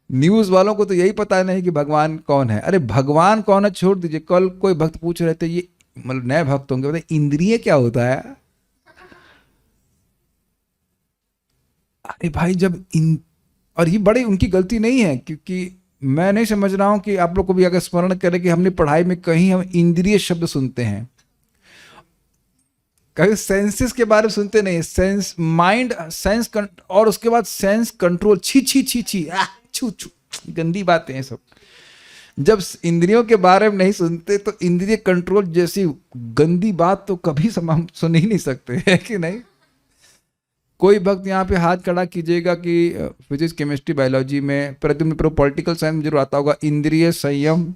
न्यूज वालों को तो यही पता नहीं कि भगवान कौन है। अरे भगवान कौन है छोड़ दीजिए, कल कोई भक्त पूछ रहे थे, ये मतलब नए भक्त होंगे, बताए इंद्रिय क्या होता है? अरे भाई जब इन, और ये बड़ी उनकी गलती नहीं है, क्योंकि मैं नहीं समझ रहा हूं कि आप लोग को भी अगर स्मरण करें कि हमने पढ़ाई में कहीं हम इंद्रिय शब्द सुनते हैं, कभी सेंसेस के बारे में सुनते नहीं, सेंस माइंड सेंस और उसके बाद सेंस कंट्रोल, छी छी छी छी छू छू, गंदी बातें हैं सब। जब इंद्रियों के बारे में नहीं सुनते तो इंद्रिय कंट्रोल जैसी गंदी बात तो कभी हम सुन ही नहीं सकते, है कि नहीं। कोई भक्त यहाँ पे हाथ खड़ा कीजिएगा कि फिजिक्स केमिस्ट्री बायोलॉजी में, प्रतिदिन पॉलिटिकल साइंस में जरूर आता होगा, इंद्रिय संयम,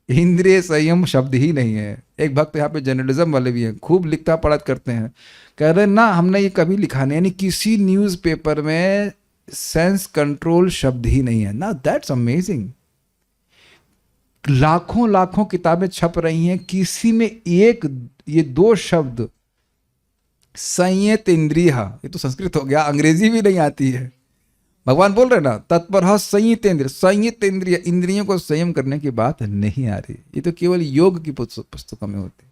इंद्रिय संयम शब्द ही नहीं है। एक भक्त यहाँ पे जर्नलिज्म वाले भी हैं, खूब लिखता पढ़त करते हैं, कह रहे ना हमने ये कभी लिखा नहीं, यानी किसी न्यूज़पेपर में सेंस कंट्रोल शब्द ही नहीं है ना। That's amazing. लाखों लाखों किताबें छप रही हैं, किसी में एक ये दो शब्द संयत इंद्रिय, ये तो संस्कृत हो गया, अंग्रेजी भी नहीं आती है। भगवान बोल रहे ना तत्पर संयत इंद्रिय, संयत इंद्रिय, इंद्रियों को संयम करने की बात नहीं आ रही। ये तो केवल योग की पुस्तकों में होती।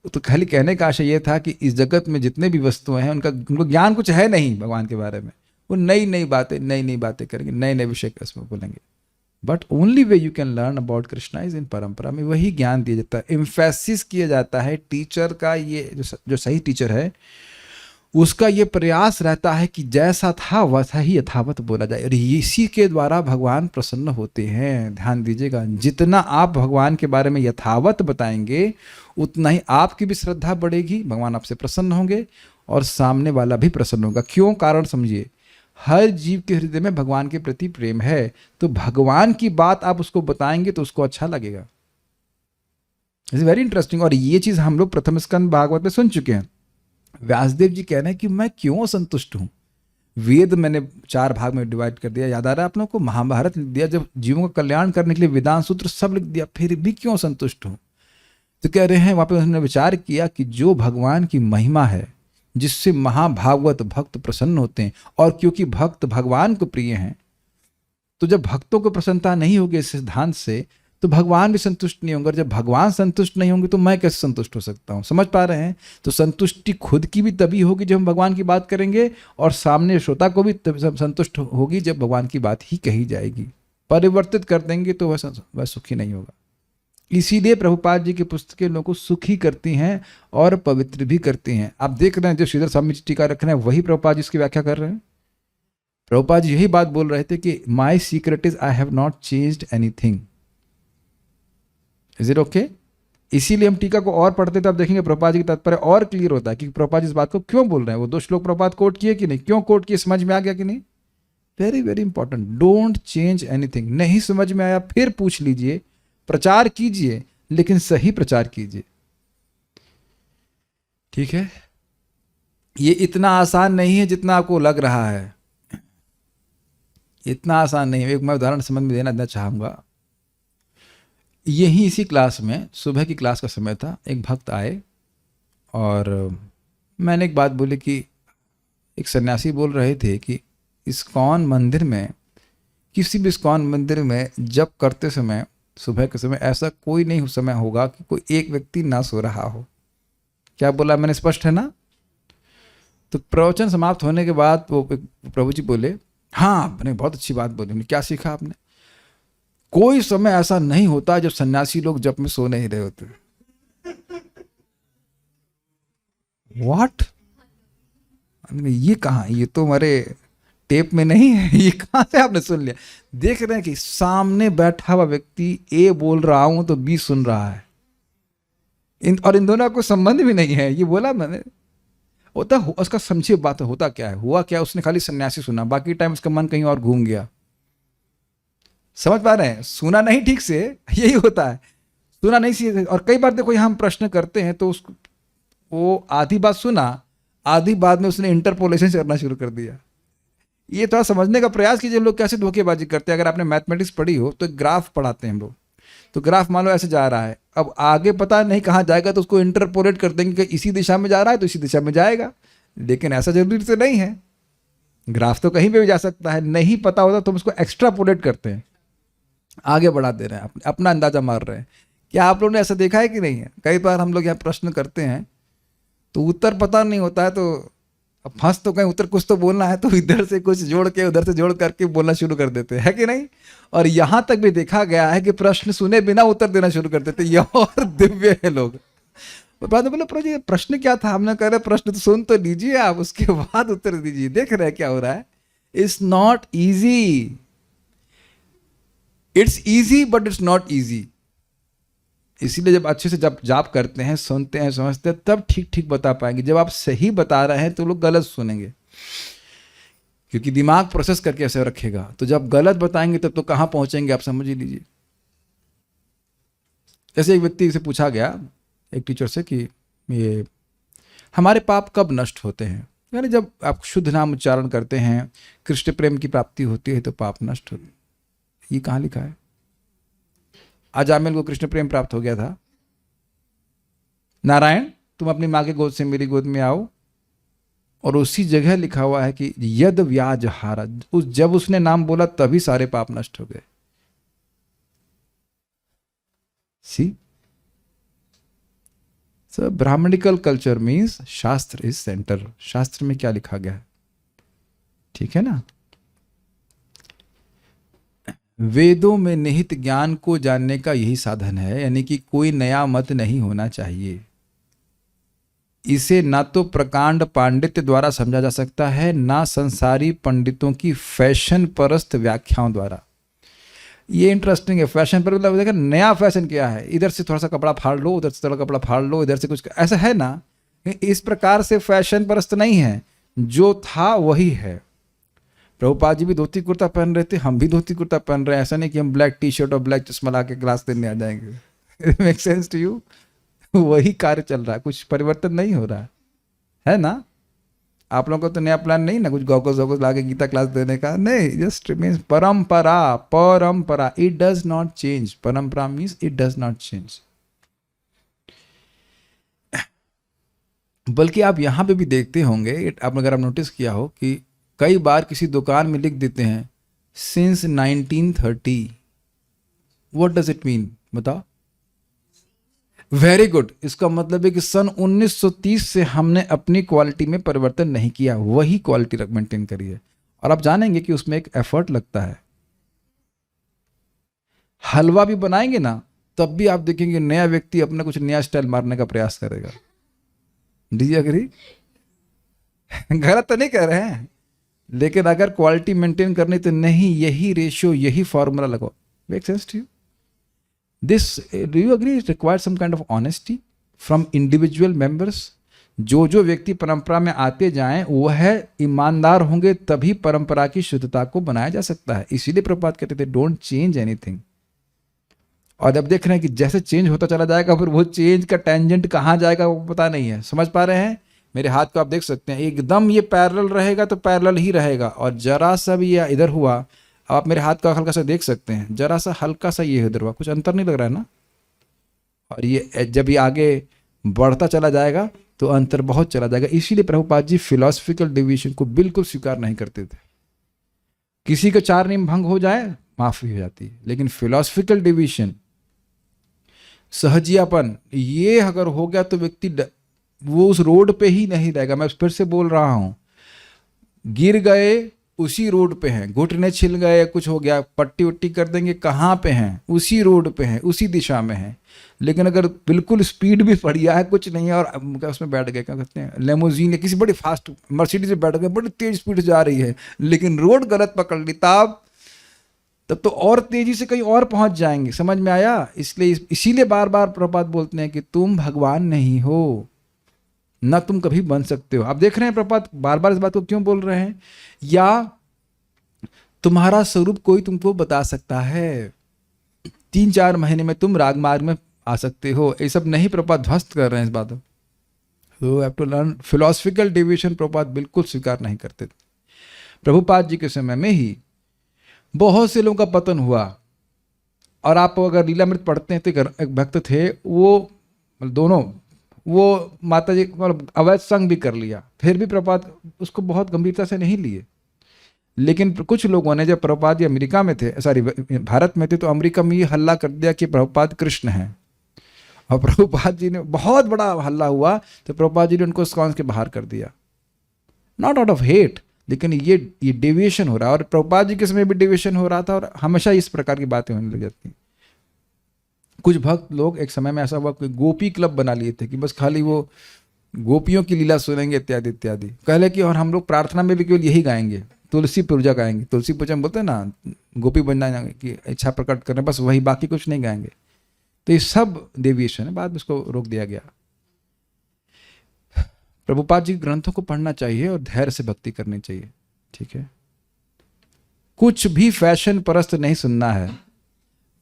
तो खाली कहने का आशय यह था कि इस जगत में जितने भी वस्तुएं हैं उनको ज्ञान कुछ है नहीं भगवान के बारे में। वो नई नई बातें करेंगे, नए नए विषय इसमें बोलेंगे। But only way you can learn about Krishna is in परंपरा में वही ज्ञान दिया जाता है, इम्फेसिस किया जाता है टीचर का। ये जो सही टीचर है उसका ये प्रयास रहता है कि जैसा था वैसा ही यथावत बोला जाए, और इसी के द्वारा भगवान प्रसन्न होते हैं। ध्यान दीजिएगा, जितना आप भगवान के बारे में यथावत बताएंगे उतना ही आपकी भी श्रद्धा बढ़ेगी, भगवान आपसे प्रसन्न होंगे और सामने वाला भी प्रसन्न होगा। क्यों? कारण समझिए, हर जीव के हृदय में भगवान के प्रति प्रेम है, तो भगवान की बात आप उसको बताएंगे तो उसको अच्छा लगेगा। It's very interesting. और ये चीज हम लोग प्रथम स्कंद भागवत में सुन चुके हैं। व्यासदेव जी कह रहे हैं कि मैं क्यों असंतुष्ट हूं। वेद मैंने 4 भाग में डिवाइड कर दिया, याद आ रहा है आप लोगों को, महाभारत लिख दिया, जब जीवों का कल्याण करने के लिए वेदांत सूत्र सब लिख दिया, फिर भी क्यों संतुष्ट हूं। तो कह रहे हैं वहां पे उन्होंने विचार किया कि जो भगवान की महिमा है, जिससे महाभागवत भक्त प्रसन्न होते हैं, और क्योंकि भक्त भगवान को प्रिय हैं, तो जब भक्तों को प्रसन्नता नहीं होगी इस सिद्धांत से, तो भगवान भी संतुष्ट नहीं होंगे। जब भगवान संतुष्ट नहीं होंगे तो मैं कैसे संतुष्ट हो सकता हूं। समझ पा रहे हैं? तो संतुष्टि खुद की भी तभी होगी जब हम भगवान की बात करेंगे, और सामने श्रोता को भी संतुष्ट होगी जब भगवान की बात ही कही जाएगी। परिवर्तित कर देंगे तो वह सुखी नहीं होगा। इसीलिए प्रभुपाद जी की पुस्तकें लोगों को सुखी करती हैं और पवित्र भी करती हैं। आप देख रहे हैं जो श्रीधर स्वामी जी टीका रख रहे हैं वही प्रभुपाद जी इसकी व्याख्या कर रहे हैं। प्रभुपाद जी यही बात बोल रहे थे कि my secret is I have not changed anything. Is it okay? इसीलिए हम टीका को और पढ़ते तो आप देखेंगे प्रभुपाद जी की तात्पर्य और क्लियर होता है कि प्रभुपाद जी इस बात को क्यों बोल रहे हैं। वो 2 श्लोक प्रभुपाद कोट किए कि नहीं, क्यों कोट किए, समझ में आ गया कि नहीं? Very very important. Don't change anything. नहीं समझ में आया फिर पूछ लीजिए, प्रचार कीजिए, लेकिन सही प्रचार कीजिए। ठीक है? ये इतना आसान नहीं है जितना आपको लग रहा है, इतना आसान नहीं है। एक मैं उदाहरण समझ में देना चाहूंगा। यही इसी क्लास में सुबह की क्लास का समय था, एक भक्त आए और मैंने एक बात बोली कि एक सन्यासी बोल रहे थे कि इस्कॉन मंदिर में, किसी भी इस्कॉन मंदिर में जप करते समय सुबह के समय ऐसा कोई नहीं समय होगा कि कोई एक व्यक्ति ना सो रहा हो। क्या बोला मैंने, स्पष्ट है ना? तो प्रवचन समाप्त होने के बाद वो प्रभु जी बोले, हाँ मैंने बहुत अच्छी बात बोली। क्या सीखा आपने? कोई समय ऐसा नहीं होता जब सन्यासी लोग जप में सो नहीं रहे होते। व्हाट? ये कहाँ, ये तो हमारे टेप में नहीं है, ये कहाँ से आपने सुन लिया? देख रहे हैं कि सामने बैठा हुआ व्यक्ति ए बोल रहा हूं तो बी सुन रहा है, और इन दोनों का कोई संबंध भी नहीं है। ये बोला मैंने, होता उसका समझिए बात, होता क्या है, हुआ क्या, उसने खाली सन्यासी सुना, बाकी टाइम उसका मन कहीं और घूम गया। समझ पा रहे हैं? सुना नहीं ठीक से, यही होता है, सुना नहीं सीखे। और कई बार देखो हम प्रश्न करते हैं तो उसको, वो आधी बात सुना, आधी बात में उसने इंटरपोलेशन करना शुरू कर दिया। ये थोड़ा समझने का प्रयास कीजिए लोग कैसे धोखेबाजी करते हैं। अगर आपने मैथमेटिक्स पढ़ी हो तो ग्राफ पढ़ाते हैं हम लोग, तो ग्राफ मान लो ऐसे जा रहा है, अब आगे पता नहीं कहाँ जाएगा तो उसको इंटरपोलेट कर देंगे कि इसी दिशा में जा रहा है तो इसी दिशा में जाएगा, लेकिन ऐसा जरूरी तो नहीं है। ग्राफ तो कहीं पे भी जा सकता है, नहीं पता होता तो हम उसको एक्स्ट्रापोलेट करते हैं, आगे बढ़ा दे रहे हैं, अपना अंदाजा मार रहे हैं। क्या आप लोगों ने ऐसा देखा है कि नहीं है? कई बार हम लोग यहाँ प्रश्न करते हैं तो उत्तर पता नहीं होता है, तो अब फंस तो कहीं उत्तर कुछ तो बोलना है, तो इधर से कुछ जोड़ के उधर से जोड़ करके बोलना शुरू कर देते हैं, है कि नहीं? और यहां तक भी देखा गया है कि प्रश्न सुने बिना उत्तर देना शुरू कर देते, यह और दिव्य है लोग। बाद में बोले प्रभु जी प्रश्न क्या था? हमने कह रहे प्रश्न तो सुन तो लीजिए आप, उसके बाद उत्तर दीजिए। देख रहे हैं क्या हो रहा है? It's not easy, it's easy but it's not easy. इसीलिए जब अच्छे से जब जाप करते हैं, सुनते हैं, समझते हैं, तब ठीक ठीक बता पाएंगे। जब आप सही बता रहे हैं तो लोग गलत सुनेंगे, क्योंकि दिमाग प्रोसेस करके ऐसे रखेगा। तो जब गलत बताएंगे तब तो कहां पहुंचेंगे आप समझ ही लीजिए। जैसे एक व्यक्ति से पूछा गया एक टीचर से कि ये हमारे पाप कब नष्ट होते हैं? यानी जब आप शुद्ध नाम उच्चारण करते हैं, कृष्ण प्रेम की प्राप्ति होती है तो पाप नष्ट होते हैं। ये कहाँ लिखा है? अजामिल को कृष्ण प्रेम प्राप्त हो गया था। नारायण तुम अपनी माँ के गोद से मेरी गोद में आओ, और उसी जगह लिखा हुआ है कि यद व्याज हारा, जब उसने नाम बोला तभी सारे पाप नष्ट हो गए। सी सो ब्राह्मणिकल कल्चर मीन्स शास्त्र इज सेंटर। शास्त्र में क्या लिखा गया है, ठीक है ना? वेदों में निहित ज्ञान को जानने का यही साधन है, यानी कि कोई नया मत नहीं होना चाहिए। इसे ना तो प्रकांड पांडित्य द्वारा समझा जा सकता है, ना संसारी पंडितों की फैशन परस्त व्याख्याओं द्वारा। ये इंटरेस्टिंग है। फैशन पर मतलब देखा, नया फैशन क्या है? इधर से थोड़ा सा कपड़ा फाड़ लो, उधर से थोड़ा कपड़ा फाड़ लो, इधर से कुछ ऐसा है ना। इस प्रकार से फैशन परस्त नहीं है, जो था वही है। प्रभुपाद जी भी धोती कुर्ता पहन रहे थे, हम भी धोती कुर्ता पहन रहे हैं। ऐसा नहीं कि हम ब्लैक टी शर्ट और ब्लैक चश्मा ला के क्लास देने आ जाएंगे। Make sense to you? वही कार्य चल रहा है, कुछ परिवर्तन नहीं हो रहा है ना? आप लोगों को तो नया प्लान नहीं ना, कुछ गॉगल्स वॉगल्स ला के गीता क्लास देने का नहीं। जस्ट मीन्स परंपरा, परंपरा, इट डज नॉट चेंज। परंपरा means it does not change. बल्कि आप यहां पे भी देखते होंगे, आप अगर आप नोटिस किया हो कि कई बार किसी दुकान में लिख देते हैं since 1930। What does it mean? बताओ। Very good. इसका मतलब है कि सन 1930 से हमने अपनी क्वालिटी में परिवर्तन नहीं किया, वही क्वालिटी मेंटेन करी है। और आप जानेंगे कि उसमें एक एफर्ट लगता है। हलवा भी बनाएंगे ना, तब भी आप देखेंगे नया व्यक्ति अपना कुछ नया स्टाइल मारने का प्रयास करेगा। Do you agree? गलत तो नहीं कह रहे हैं, लेकिन अगर क्वालिटी मेंटेन करनी तो नहीं, यही रेशियो, यही फॉर्मूला लगाओ। Make sense to you? This, do you agree, it requires some kind of honesty from individual members? जो व्यक्ति परंपरा में आते जाएं वह ईमानदार होंगे, तभी परंपरा की शुद्धता को बनाया जा सकता है। इसीलिए प्रभुपाद कहते थे डोंट चेंज एनीथिंग। और अब देख रहे हैं कि जैसे चेंज होता चला जाएगा, फिर वो चेंज का टेंजेंट कहाँ जाएगा वो पता नहीं है। समझ पा रहे हैं? मेरे हाथ को आप देख सकते हैं, एकदम ये पैरेलल रहेगा तो पैरेलल ही रहेगा, और जरा सा भी ये इधर हुआ, आप मेरे हाथ का हल्का सा देख सकते हैं, जरा सा हल्का सा ये इधर हुआ, कुछ अंतर नहीं लग रहा है ना? और ये जब ये आगे बढ़ता चला जाएगा तो अंतर बहुत चला जाएगा। इसीलिए प्रभुपाद जी फिलॉसफिकल डिवीजन को बिल्कुल स्वीकार नहीं करते थे। किसी का 4 नियम भंग हो जाए माफी हो जाती है, लेकिन फिलॉसफिकल डिवीजन, सहजियापन, ये अगर हो गया तो व्यक्ति वो उस रोड पे ही नहीं रहेगा। मैं फिर से बोल रहा हूं, गिर गए उसी रोड पे हैं, घुटने छिल गए, कुछ हो गया, पट्टी उट्टी कर देंगे, कहाँ पे हैं? उसी रोड पे हैं, उसी दिशा में हैं। लेकिन अगर बिल्कुल स्पीड भी बढ़िया है, कुछ नहीं है, और उसमें बैठ गए, क्या कहते हैं, लेमोजीन या किसी बड़ी फास्ट मर्सिडीज में बैठ गए, बड़ी तेज स्पीड जा रही है, लेकिन रोड गलत पकड़ ली, तब तो और तेजी से कहीं और पहुंच जाएंगे। समझ में आया? इसीलिए बार बार प्रभुपाद बोलते हैं कि तुम भगवान नहीं हो, ना तुम कभी बन सकते हो। आप देख रहे हैं प्रभुपाद बार बार इस बात को क्यों बोल रहे हैं? या तुम्हारा स्वरूप कोई तुमको बता सकता है, 3-4 महीने में तुम राग मार्ग में आ सकते हो, ये सब नहीं प्रभुपाद ध्वस्त कर रहे हैं इस बातों। तो have to learn philosophical division. Prabhupada बिल्कुल स्वीकार नहीं करते थे। प्रभुपाद जी के समय में ही बहुत से लोगों का पतन हुआ। और आप अगर लीलामृत पढ़ते हैं तो एक भक्त थे, वो दोनों, वो माता जी अवैध संग भी कर लिया, फिर भी प्रभुपाद उसको बहुत गंभीरता से नहीं लिए। लेकिन कुछ लोगों ने, जब प्रभुपाद जी अमेरिका में थे, सॉरी भारत में थे, तो अमेरिका में ये हल्ला कर दिया कि प्रभुपाद कृष्ण हैं। और प्रभुपाद जी ने, बहुत बड़ा हल्ला हुआ, तो प्रभुपाद जी ने उनको इस्कॉन के बाहर कर दिया, नॉट आउट ऑफ हेट, लेकिन ये डेविएशन हो रहा है। और प्रभुपाद जी के समय भी डेविएशन हो रहा था, और हमेशा इस प्रकार की बातें होने लग जाती हैं। कुछ भक्त लोग, एक समय में ऐसा हुआ, कोई गोपी क्लब बना लिए थे कि बस खाली वो गोपियों की लीला सुनेंगे इत्यादि इत्यादि। कहले कि और हम लोग प्रार्थना में भी केवल यही गाएंगे, तुलसी पूजा गाएंगे। तुलसी पूजा में बोलते हैं ना, गोपी बनना की इच्छा प्रकट करना, बस वही, बाकी कुछ नहीं गाएंगे। तो ये सब डेविएशन है, बाद में इसको रोक दिया गया। प्रभुपाद जी के ग्रंथों को पढ़ना चाहिए और धैर्य से भक्ति करनी चाहिए, ठीक है। कुछ भी फैशन परस्त नहीं सुनना है।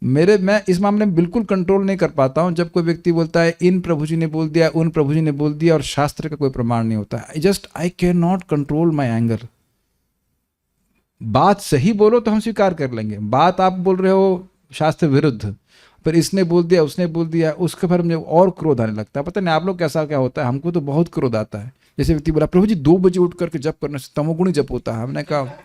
मैं इस मामले में बिल्कुल कंट्रोल नहीं कर पाता हूं। जब कोई व्यक्ति बोलता है इन प्रभु जी ने बोल दिया, उन प्रभु जी ने बोल दिया, और शास्त्र का कोई प्रमाण नहीं होता, I can not control my anger. बात सही बोलो तो हम स्वीकार कर लेंगे, बात आप बोल रहे हो शास्त्र विरुद्ध, फिर इसने बोल दिया, उसने बोल दिया, उसके फिर मुझे और क्रोध आने लगता है। पता नहीं आप लोग कैसा क्या होता है, हमको तो बहुत क्रोध आता है। जैसे व्यक्ति बोला प्रभु जी 2 बजे उठ करके जप करने से तमोगुणी जप होता है। हमने कहा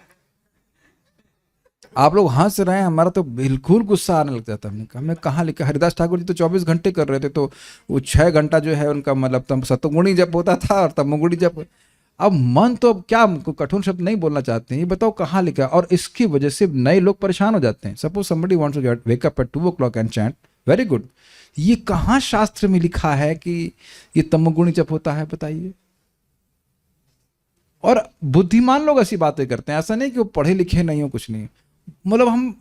आप लोग हंस रहे हैं, हमारा तो बिल्कुल गुस्सा आने लग जाता है। हमने कहा, हमने कहाँ लिखा, हरिदास ठाकुर जी तो 24 घंटे कर रहे थे, तो वो 6 घंटा जो है उनका मतलब सतोगुणी जप होता था और तमोगुणी जप। अब मन तो, अब क्या कठोर शब्द नहीं बोलना चाहते हैं, ये बताओ कहाँ लिखा। और इसकी वजह से नए लोग परेशान हो जाते हैं। Suppose somebody wants to wake up at 2 o'clock and chant, very good. ये कहाँ शास्त्र में लिखा है कि ये तमोगुणी जप होता है, बताइए। और बुद्धिमान लोग ऐसी बातें करते हैं, ऐसा नहीं कि वो पढ़े लिखे नहीं हो, कुछ नहीं। मतलब हम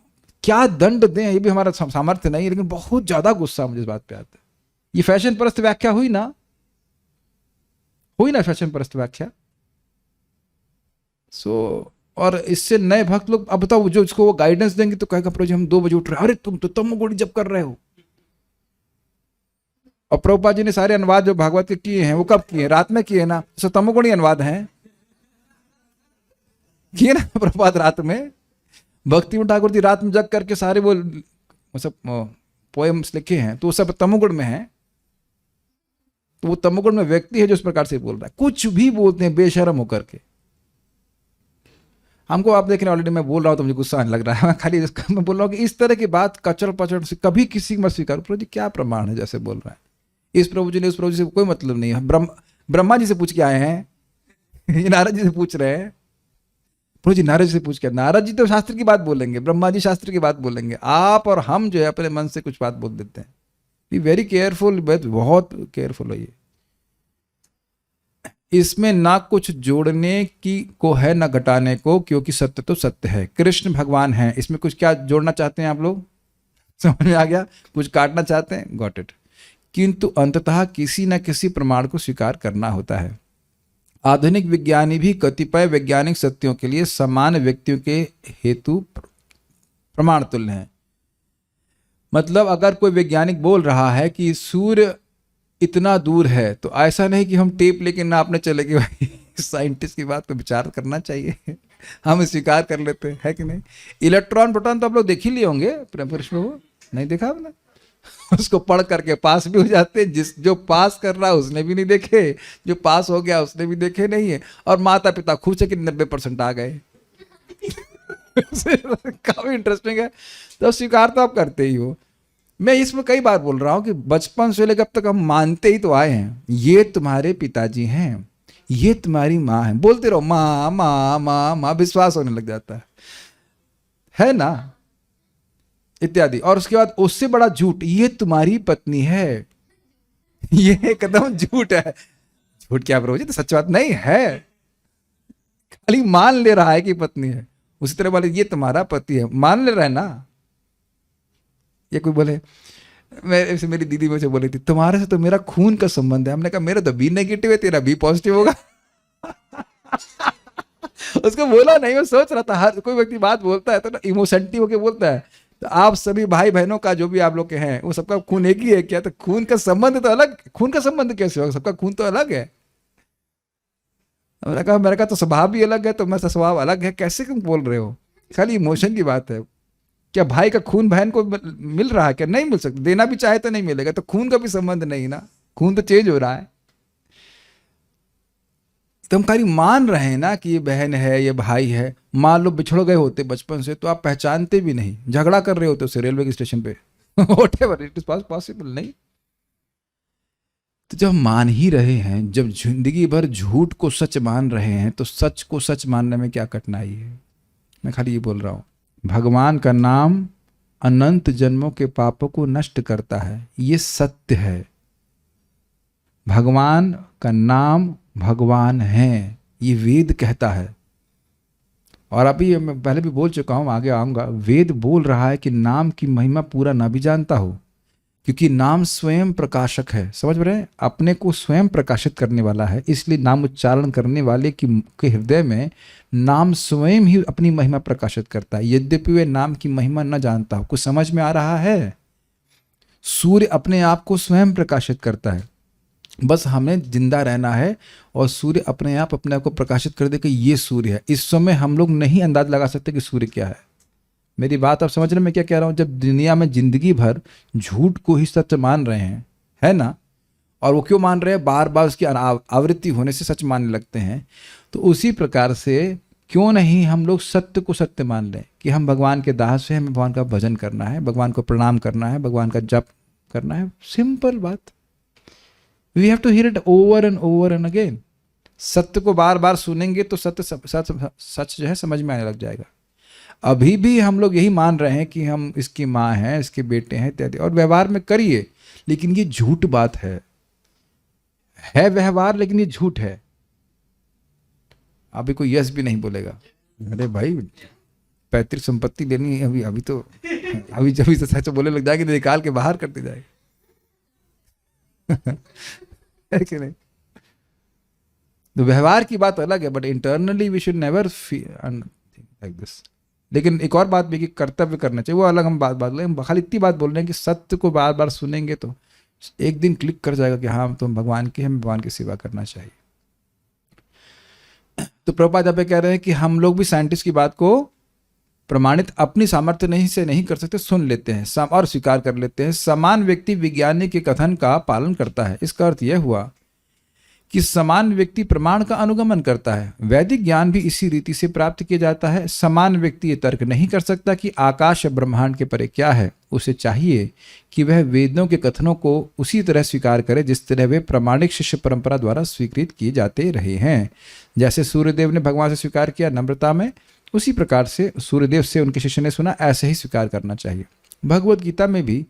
क्या दंड दें, ये भी हमारा सामर्थ्य नहीं है, लेकिन बहुत ज्यादा गुस्सा मुझे इस बात पे आता है। ये फैशन परस्त व्याख्या हुई ना फैशन परस्त व्याख्या। और इससे नए भक्त लोग, अब बताओ जो इसको वो गाइडेंस देंगे तो कहेगा प्रभु जी हम 2 बजे उठ रहे हैं, अरे तुम तो तमोगुणी जप कर रहे हो। और प्रभुपाद जी ने सारे अनुवाद जो भागवत के किए हैं वो कब किए? रात में किए ना, तो तमोगुणी अनुवाद हैं, किए ना प्रभुपाद रात में। भक्ति ठाकुर जी रात में जग करके सारे वो सब पोएम्स लिखे हैं, तो वो सब तमोगुण में है। तो वो तमोगुण में व्यक्ति है जो इस प्रकार से बोल रहा है, कुछ भी बोलते हैं बेशर्म होकर के। हमको आप देख रहे हैं, ऑलरेडी मैं बोल रहा हूं तो मुझे गुस्सा आने लग रहा है। खाली मैं बोल रहा हूं कि इस तरह की बात कचड़ पचड़ से कभी किसी मत स्वीकार। प्रभु जी क्या प्रमाण है जैसे बोल रहा है, इस प्रभु जी ने उस प्रभु जी से कोई मतलब नहीं है। ब्रह्मा जी से पूछ के आए हैं, ये नारद जी से पूछ रहे हैं। प्रभु जी नारद जी से पूछ के, नारद जी तो शास्त्र की बात बोलेंगे, ब्रह्मा जी शास्त्र की बात बोलेंगे। आप और हम जो है अपने मन से कुछ बात बोल देते हैं। बी वेरी केयरफुल, बहुत केयरफुल होइए। इसमें ना कुछ जोड़ने की को है ना घटाने को, क्योंकि सत्य तो सत्य है। कृष्ण भगवान हैं, इसमें कुछ क्या जोड़ना चाहते हैं आप लोग? समझ में आ गया? कुछ काटना चाहते हैं, गॉट इट। किंतु अंततः किसी न किसी प्रमाण को स्वीकार करना होता है। आधुनिक विज्ञानी भी कतिपय वैज्ञानिक सत्यों के लिए समान व्यक्तियों के हेतु प्रमाण तुल्य हैं। मतलब अगर कोई वैज्ञानिक बोल रहा है कि सूर्य इतना दूर है, तो ऐसा नहीं कि हम टेप लेके नापने चले गए। भाई साइंटिस्ट की बात पे विचार करना चाहिए, हम स्वीकार कर लेते हैं, है कि नहीं? इलेक्ट्रॉन प्रोटॉन तो आप लोग देख ही लिए होंगे, नहीं देखा आपने? उसको पढ़ करके पास भी हो जाते हैं। जो पास कर रहा है उसने भी नहीं देखे, जो पास हो गया उसने भी देखे नहीं है। और माता पिता खुश है कि 90% आ गए। काफी इंटरेस्टिंग है। तो स्वीकार तो आप करते ही हो। मैं इसमें कई बार बोल रहा हूं कि बचपन से लेकर अब तक हम मानते ही तो आए हैं, ये तुम्हारे पिताजी हैं, ये तुम्हारी माँ है, बोलते रहो माँ माँ माँ माँ, विश्वास होने लग जाता है ना, इत्यादि। और उसके बाद उससे बड़ा झूठ, ये तुम्हारी पत्नी है, ये एकदम झूठ है। झूठ क्या प्रभु जी, तो सच बात नहीं है, खाली मान ले रहा है कि पत्नी है। उसी तरह वाले ये तुम्हारा पति है, मान ले रहा है ना। ये कोई बोले, मेरी दीदी मुझे बोली थी तुम्हारे से तो मेरा खून का संबंध है। हमने कहा मेरा तो बी नेगेटिव है, तेरा बी पॉजिटिव होगा। उसको बोला नहीं, वो सोच रहा था। हर कोई व्यक्ति बात बोलता है तो ना इमोशनटी होके बोलता है। तो आप सभी भाई बहनों का जो भी आप लोग के हैं, वो सबका खून एक ही है क्या? तो खून का संबंध तो अलग, खून का संबंध कैसे होगा? सबका खून तो अलग है। मेरे का तो स्वभाव भी अलग है, तो मेरा स्वभाव अलग है, कैसे तुम बोल रहे हो? खाली इमोशन की बात है। क्या भाई का खून बहन को मिल रहा है? क्या नहीं मिल सकता? देना भी चाहे तो नहीं मिलेगा। तो खून का भी संबंध नहीं ना, खून तो चेंज हो रहा है। तो हम खाली मान रहे हैं ना कि ये बहन है, ये भाई है। मान लो बिछड़ गए होते बचपन से, तो आप पहचानते भी नहीं, झगड़ा कर रहे होते उससे रेलवे के स्टेशन पे। व्हाटएवर इट इज पॉसिबल नहीं। तो जब मान ही रहे हैं, जब जिंदगी भर झूठ को सच मान रहे हैं, तो सच को सच मानने में क्या कठिनाई है? मैं खाली ये बोल रहा हूँ, भगवान का नाम अनंत जन्मों के पापों को नष्ट करता है, ये सत्य है। भगवान का नाम भगवान है, ये वेद कहता है। और अभी मैं पहले भी बोल चुका हूँ, आगे आऊँगा, वेद बोल रहा है कि नाम की महिमा पूरा ना भी जानता हो, क्योंकि नाम स्वयं प्रकाशक है। समझ रहे हैं? अपने को स्वयं प्रकाशित करने वाला है, इसलिए नाम उच्चारण करने वाले के हृदय में नाम स्वयं ही अपनी महिमा प्रकाशित करता है, यद्यपि वे नाम की महिमा न जानता हो। कुछ समझ में आ रहा है? सूर्य अपने आप को स्वयं प्रकाशित करता है, बस हमें जिंदा रहना है और सूर्य अपने आप को प्रकाशित कर दे कि ये सूर्य है। इस समय हम लोग नहीं अंदाज लगा सकते कि सूर्य क्या है। मेरी बात आप समझ रहे हैं मैं क्या कह रहा हूँ? जब दुनिया में जिंदगी भर झूठ को ही सच मान रहे हैं, है ना, और वो क्यों मान रहे हैं? बार बार उसकी आवृत्ति होने से सच मानने लगते हैं। तो उसी प्रकार से क्यों नहीं हम लोग सत्य को सत्य मान लें कि हम भगवान के दास हैं, हमें भगवान का भजन करना है, भगवान को प्रणाम करना है, भगवान का जप करना है। सिंपल बात। We have to hear it over and again. सत्य को बार बार सुनेंगे तो सत्य सच जो है समझ में आने लग जाएगा। अभी भी हम लोग यही मान रहे हैं कि हम इसकी माँ हैं, इसके बेटे हैं इत्यादि, और व्यवहार में करिए, लेकिन ये झूठ बात है व्यवहार, लेकिन ये झूठ है। अभी कोई यस भी नहीं बोलेगा। अरे भाई पैतृक संपत्ति लेनी है, अभी तो सच बोले लग जाएगी, निकाल के बाहर करते जाएगा। है कि नहीं? तो व्यवहार की बात अलग है, but internally we should never like this. लेकिन एक और बात भी कि कर्तव्य करना चाहिए, वो अलग हम बात हम खाली इतनी बात बोल रहे हैं कि सत्य को बार बार सुनेंगे तो एक दिन क्लिक कर जाएगा कि हाँ तुम भगवान के, हमें भगवान की सेवा करना चाहिए। तो प्रभुपाद यहाँ पे कह रहे हैं कि हम लोग भी साइंटिस्ट की बात को प्रमाणित अपनी सामर्थ्य से नहीं कर सकते, सुन लेते हैं और स्वीकार कर लेते हैं। समान व्यक्ति विज्ञानी के कथन का पालन करता है। इसका अर्थ यह हुआ कि समान व्यक्ति प्रमाण का अनुगमन करता है। वैदिक ज्ञान भी इसी रीति से प्राप्त किया जाता है। समान व्यक्ति ये तर्क नहीं कर सकता कि आकाश ब्रह्मांड के परे क्या है। उसे चाहिए कि वह वेदों के कथनों को उसी तरह स्वीकार करे जिस तरह वे प्रामाणिक शिष्य परंपरा द्वारा स्वीकृत किए जाते रहे हैं। जैसे सूर्यदेव ने भगवान से स्वीकार किया नम्रता में, उसी प्रकार से सूर्यदेव से उनके शिष्य ने सुना, ऐसे ही स्वीकार करना चाहिए। भगवत गीता में भी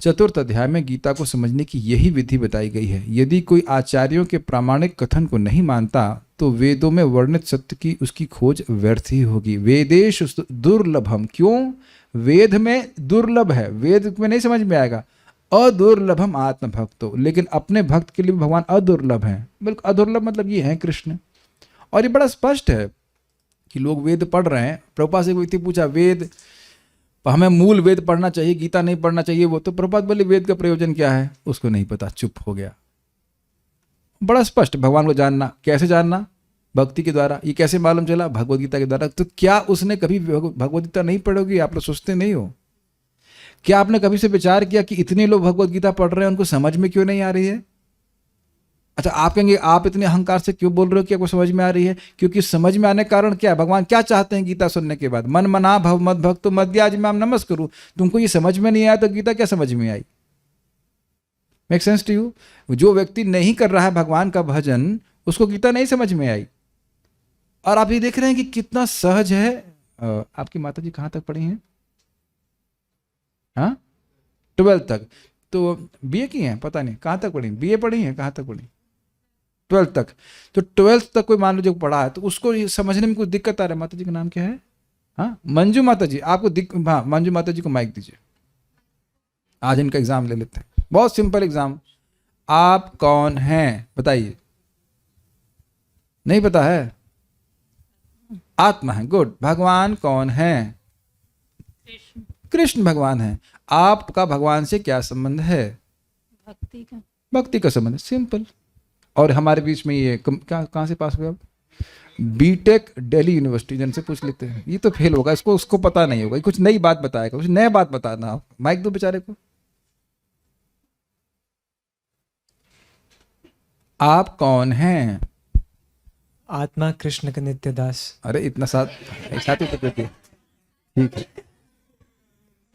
4th अध्याय में गीता को समझने की यही विधि बताई गई है। यदि कोई आचार्यों के प्रामाणिक कथन को नहीं मानता तो वेदों में वर्णित सत्य की उसकी खोज व्यर्थ ही होगी। वेदेश दुर्लभम, क्यों? वेद में दुर्लभ है, वेद में नहीं समझ में आएगा। अदुर्लभम आत्मभक्तो, लेकिन अपने भक्त के लिए भगवान अदुर्लभ हैं। बिल्कुल अदुर्लभ मतलब ये है कृष्ण। और ये बड़ा स्पष्ट है कि लोग वेद पढ़ रहे हैं। प्रभुपाद से कोई व्यक्ति पूछा वेद, हमें मूल वेद पढ़ना चाहिए, गीता नहीं पढ़ना चाहिए, वो तो प्रभुपाद बोले वेद का प्रयोजन क्या है? उसको नहीं पता, चुप हो गया। बड़ा स्पष्ट, भगवान को जानना। कैसे जानना? भक्ति के द्वारा। ये कैसे मालूम चला? भगवद गीता के द्वारा। तो क्या उसने कभी भगवद गीता नहीं पढ़ोगी? आप लोग सोचते नहीं हो? क्या आपने कभी से विचार किया कि इतने लोग भगवद गीता पढ़ रहे हैं, उनको समझ में क्यों नहीं आ रही है? अच्छा, आप कहेंगे आप इतने अहंकार से क्यों बोल रहे हो कि आपको समझ में आ रही है? क्योंकि समझ में आने का कारण क्या है? भगवान क्या चाहते हैं गीता सुनने के बाद? मन मना भव मद भक्तो मद्याज माम नमस्कुरु। तुमको ये समझ में नहीं आया तो गीता क्या समझ में आई? Make sense to you? जो व्यक्ति नहीं कर रहा है भगवान का भजन, उसको गीता नहीं समझ में आई। और आप ये देख रहे हैं कि कितना सहज है। आपकी माता जी कहाँ तक पढ़ी हैं? हाँ, 12th तक। तो बीए की हैं? पता नहीं कहाँ तक पढ़ी। बीए पढ़ी हैं? कहाँ तक पढ़ी? 12th तक। तो 12th तक कोई मान लो जो पढ़ा है तो उसको समझने में कुछ दिक्कत आ रहा है। माता जी का नाम क्या है? हाँ, मंजू माता जी। आपको हाँ, मंजू माता जी को माइक दीजिए। आज इनका एग्जाम ले लेते हैं। बहुत सिंपल एग्जाम। आप कौन हैं बताइए? नहीं पता है? आत्मा है। गुड। भगवान कौन है? कृष्ण भगवान है। आपका भगवान से क्या संबंध है? भक्ति का संबंध है। सिंपल। और हमारे बीच में ये कहाँ से पास हुए आप? BTech Delhi University. जन से पूछ लेते हैं। ये तो फेल होगा, उसको पता नहीं होगा। कुछ नई बात बताएगा, कुछ नया बात बताना। आप माइक दो बेचारे को। आप कौन हैं? आत्मा कृष्ण का नित्य दास। अरे इतना साथ एक साथ ही तो देते। ठीक है,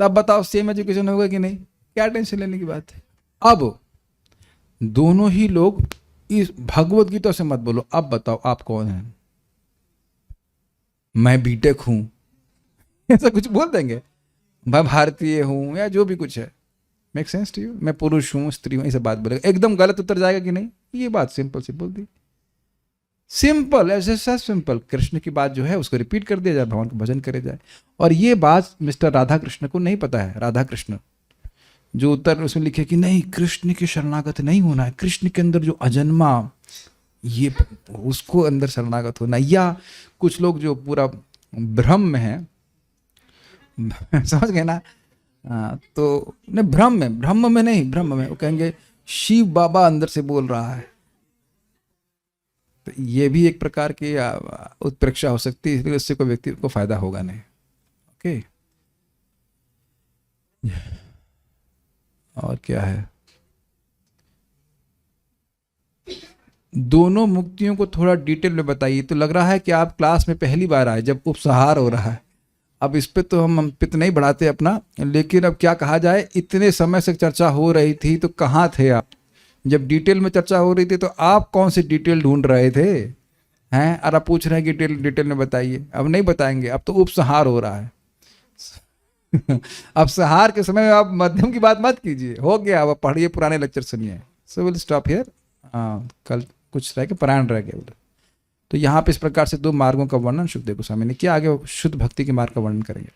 तब बताओ सेम एजुकेशन होगा कि नहीं? क्या टेंशन लेने की बात है? अब दोनों ही लोग इस भगवत गीता से मत बोलो, अब बताओ आप कौन हैं, मैं बीटेक हूं, ऐसा कुछ बोल देंगे, मैं भारतीय हूं या जो भी कुछ है, मेक सेंस टू यू, मैं पुरुष हूं स्त्री हूं, ऐसे बात बोलेगा, एकदम गलत उत्तर जाएगा कि नहीं, ये बात सिंपल सी बोल दी, सिंपल ऐसे सिंपल, कृष्ण की बात जो है उसको रिपीट कर दिया जाए, भगवान का भजन करे जाए। और ये बात मिस्टर राधा कृष्ण को नहीं पता है। राधा कृष्ण जो उत्तर उसमें लिखे कि नहीं कृष्ण के शरणागत नहीं होना है, कृष्ण के अंदर जो अजन्मा ये उसको अंदर शरणागत होना, या कुछ लोग जो पूरा भ्रम में है समझ गए ना, तो नहीं ब्रह्म में नहीं, ब्रह्म में वो कहेंगे शिव बाबा अंदर से बोल रहा है, तो ये भी एक प्रकार की उत्प्रेक्षा हो सकती है, इसलिए उससे कोई व्यक्ति को फायदा होगा नहीं। ओके और क्या है, दोनों मुक्तियों को थोड़ा डिटेल में बताइए। तो लग रहा है कि आप क्लास में पहली बार आए जब उपसहार हो रहा है, अब इस पे तो हम पित नहीं बढ़ाते अपना, लेकिन अब क्या कहा जाए, इतने समय से चर्चा हो रही थी तो कहाँ थे आप जब डिटेल में चर्चा हो रही थी, तो आप कौन सी डिटेल ढूंढ रहे थे हैं, और आप पूछ रहे हैं कि डिटेल में बताइए। अब नहीं बताएंगे, अब तो उपसहार हो रहा है अब सहार के समय में आप मध्यम की बात मत कीजिए, हो गया, अब पढ़िए पुराने लेक्चर सुनिए। सो विल स्टॉप हियर, कल कुछ रह गया, पारायण रह गया। तो यहाँ पे इस प्रकार से 2 मार्गों का वर्णन सुखदेव गोस्वामी ने किया, आगे शुद्ध भक्ति के मार्ग का वर्णन करेंगे।